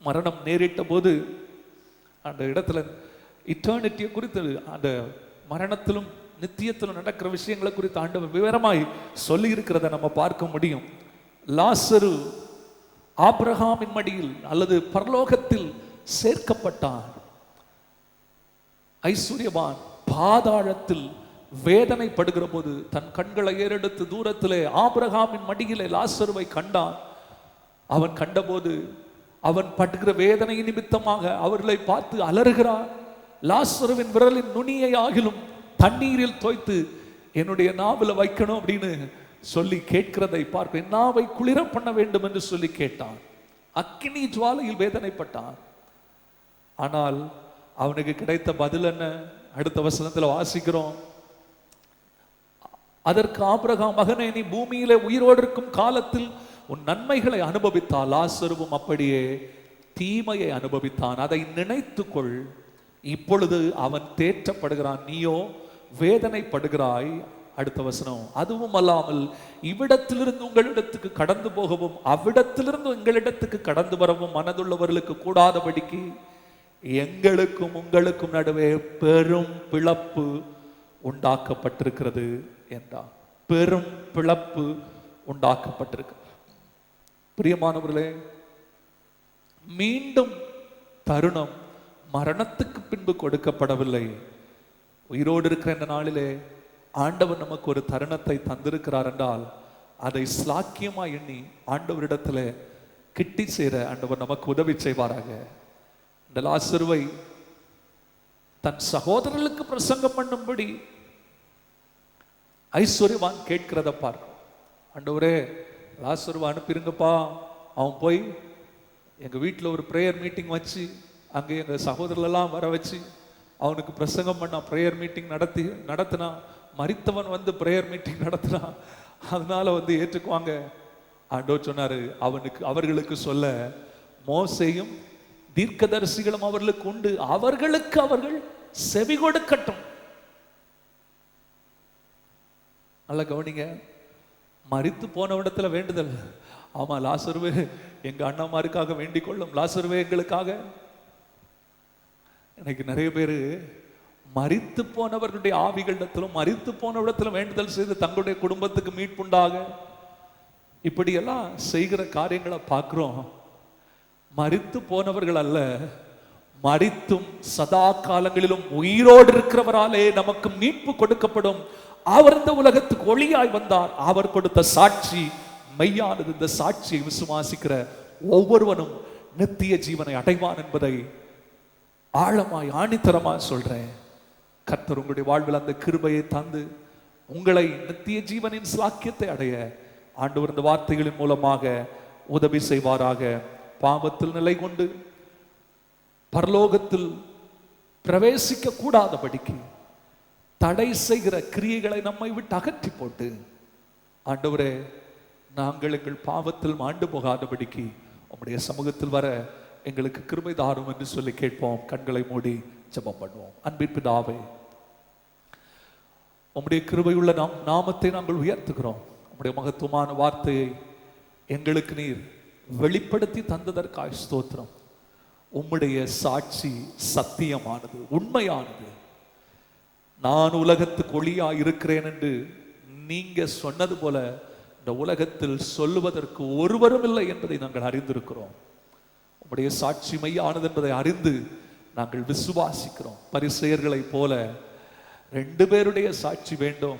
மரணம் நேரிட்ட போது அந்த இடத்துல இட்டர்னிட்டியை குறித்து, அந்த மரணத்திலும் நித்தியத்திலும் நடக்கிற விஷயங்களை குறித்து ஆண்டவர் விவரமாய் சொல்லி இருக்கிறத நம்ம பார்க்க முடியும். லாசரு ஆபிரகாமின் மடியில் அல்லது பரலோகத்தில் சேர்க்கப்பட்டான். ஐஸ்வர்யவான் பாதாளத்தில் வேதனைப்படுகிற போது தன் கண்களை ஏறெடுத்து தூரத்திலே ஆபிரகாமின் மடியிலே லாசருவை கண்டான். அவன் கண்டபோது அவன் படுகிற வேதனை நிமித்தமாக அவர்களை பார்த்து அலறுகிறான். லாசருவின் விரலின் நுனியை ஆகிலும் தண்ணீரில் தோய்த்து என்னுடைய நாவில் வைக்கணும் அப்படின்னு சொல்லி கேட்கிறதை பார்க்க, என் நாவை குளிர பண்ண வேண்டும் என்று சொல்லி கேட்டான். அக்கினி ஜுவாலையில் வேதனைப்பட்டான். ஆனால் அவனுக்கு கிடைத்த பதில் என்ன? அடுத்த வசனத்தில் வாசிக்கிறோம். அதற்கு ஆபிரகாம், மகனே, நீ பூமியிலே உயிரோடு இருக்கும் காலத்தில் உன் நன்மைகளை அனுபவித்தால், லாசருவும் அப்படியே தீமையை அனுபவித்தான். அதை நினைத்துக்கொள். இப்பொழுது அவன் தேற்றப்படுகிறான், நீயோ வேதனைப்படுகிறாய். அடுத்த வசனம், அதுவும் அல்லாமல் இவ்விடத்திலிருந்து உங்களிடத்துக்கு கடந்து போகவும் அவ்விடத்திலிருந்து எங்களிடத்துக்கு கடந்து வரவும் மனதுள்ளவர்களுக்கு கூடாதபடிக்கு எங்களுக்கும் உங்களுக்கும் நடுவே பெரும் பிளப்பு உண்டாக்கப்பட்டிருக்கிறது என்றார். பெரும் பிளப்பு உண்டாக்கப்பட்டிருக்கு. பிரியமானவர்களே, மீண்டும் தருணம் மரணத்துக்கு பின்பு கொடுக்கப்படவில்லை. உயிரோடு இருக்கிற இந்த நாளிலே ஆண்டவர் நமக்கு ஒரு தருணத்தை தந்திருக்கிறார் என்றால் அதை ஸ்லாக்கியமா எண்ணி ஆண்டவரிடத்துல கிட்டி சேர ஆண்டவர் நமக்கு உதவி செய்வாராக. இந்த லாசருவை தன் சகோதரர்களுக்கு பிரசங்கம் பண்ணும்படி ஐஸ்வர்யவான் கேட்கிறத பார்க்கும். ஆண்டவரே, லாசருவை அனுப்பிருங்கப்பா, அவன் போய் எங்க வீட்டில் ஒரு ப்ரேயர் மீட்டிங் வச்சு அங்கே எங்க சகோதரர்களெல்லாம் வர வச்சு அவனுக்கு பிரசங்கம் பண்ணா, ப்ரேயர் மீட்டிங் நடத்தினா, மரித்தவன் வந்து ப்ரேயர் மீட்டிங் நடத்தினா, அதனால ஏற்றுக்குவாங்க. ஆண்டவர் சொன்னாரு, அவர்களுக்கு சொல்ல மோசேயும் தீர்க்கதரிசிகளும் அவர்களுக்கு உண்டு, அவர்களுக்கு அவர்கள் செவி கொடுக்கட்டும். நல்ல கவனிங்க, மரித்து போன இடத்துல வேண்டுதல். ஆமா, லாசருவே எங்க அண்ணாமாருக்காக வேண்டிக் கொள்ளும், லாசருவே எங்களுக்காக. எனக்கு நிறைய பேரு மரித்து போனவர்களுடைய ஆவிகளிடத்திலும் மரித்து போன இடத்திலும் வேண்டுதல் செய்து தங்களுடைய குடும்பத்துக்கு மீட்புண்டாக இப்படியெல்லாம் செய்கிற காரியங்களை பார்க்கிறோம். மரித்து போனவர்கள் அல்ல, மரித்தும் சதா காலங்களிலும் உயிரோடு இருக்கிறவராலே நமக்கு மீட்பு கொடுக்கப்படும். அவர் இந்த உலகத்துக்கு ஒளியாய் வந்தார். அவர் கொடுத்த சாட்சி மெய்யானது. இந்த சாட்சியை விசுவாசிக்கிற ஒவ்வொருவனும் நித்திய ஜீவனை அடைவான் என்பதை ஆழமாய் ஆணித்தரமாய் சொல்றேன். கர்த்தர் உங்களுடைய வாழ்வில் அந்த கிருபையை தந்து உங்களை நித்திய ஜீவனின் சாக்கியத்தை அடைய ஆண்டவர் இந்த வார்த்தைகளின் மூலமாக உதவி செய்வாராக. பாவத்தில் நிலை கொண்டு பரலோகத்தில் பிரவேசிக்க கூடாதபடிக்கு தடை செய்கிற கிரியைகளை நம்மை விட்டு அகற்றி போட்டு, ஆண்டவரே, நாங்கள் எங்கள் பாவத்தில் மாண்டு போகாதபடிக்கு உம்முடைய சமூகத்தில் வர எங்களுக்கு கிருபை தாரும் என்று சொல்லி கேட்போம். கண்களை மூடி ஜெபம் பண்ணுவோம். அன்பின் பிதாவே, உம்முடைய கிருபையுள்ள நாமத்தை நாங்கள் உயர்த்துகிறோம். உம்முடைய மகத்துவமான வார்த்தையை எங்களுக்கு நீர் வெளிப்படுத்தி தந்ததற்காக ஸ்தோத்திரம். உம்முடைய சாட்சி சத்தியமானது, உண்மையானது. நான் உலகத்துக்கு ஒளியா இருக்கிறேன் என்று நீங்க சொன்னது போல இந்த உலகத்தில் சொல்லுவதற்கு ஒருவரும் இல்லை என்பதை நாங்கள் அறிந்திருக்கிறோம். உம்முடைய சாட்சி மெய்யானது என்பதை அறிந்து நாங்கள் விசுவாசிக்கிறோம். பரிசேயர்களை போல 2 பேருடைய சாட்சி வேண்டும்.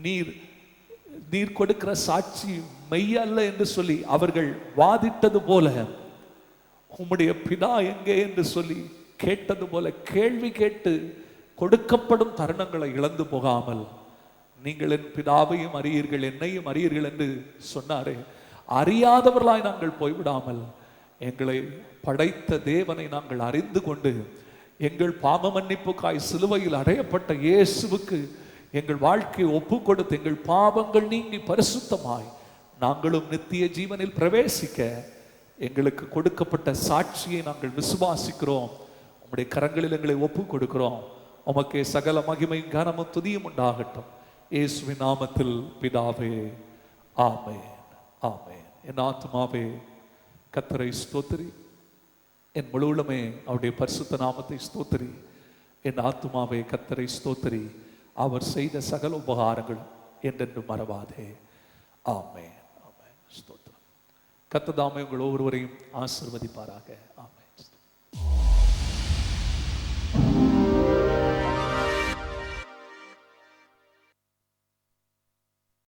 நீர் கொடுக்கிற சாட்சி மெய்யல்ல என்று சொல்லி அவர்கள் வாதிட்டது போல, உம்முடைய பிதா எங்கே என்று சொல்லி கேட்டது போல கேள்வி கேட்டு கொடுக்கப்படும் தருணங்களை இழந்து போகாமல், நீங்கள் என் பிதாவையும் அறியீர்கள் என்னையும் அறியீர்கள் என்று சொன்னாரே, அறியாதவர்களாய் நாங்கள் போய்விடாமல் எங்களை படைத்த தேவனை நாங்கள் அறிந்து கொண்டு எங்கள் பாவ மன்னிப்புக்காய் சிலுவையில் அடையப்பட்ட இயேசுவுக்கு எங்கள் வாழ்க்கையை ஒப்பு கொடுத்து எங்கள் பாவங்கள் நீங்கி பரிசுத்தமாய் நாங்களும் நித்திய ஜீவனில் பிரவேசிக்க எங்களுக்கு கொடுக்கப்பட்ட சாட்சியை நாங்கள் விசுவாசிக்கிறோம். உம்முடைய கரங்களில் எங்களை ஒப்பு கொடுக்கிறோம். உமக்கே சகல மகிமையும் கனமும் துதியும் உண்டாகட்டும். இயேசுவின் நாமத்தில் பிதாவே, ஆமென், ஆமென். என் ஆத்துமாவே கர்த்தரை ஸ்தோத்திரி, என் முழுவதுமே அவருடைய பரிசுத்த நாமத்தை ஸ்தோத்திரி. என் ஆத்துமாவே கர்த்தரை ஸ்தோத்திரி, அவர் செய்த சகல உபகாரங்களும் என்றென்று மறவாதே. ஆமென், ஆமென். ஸ்தோத்திரம். கர்த்தர் தாமே உங்கள் ஒவ்வொருவரையும் ஆசீர்வதிப்பாராக. ஆமென்.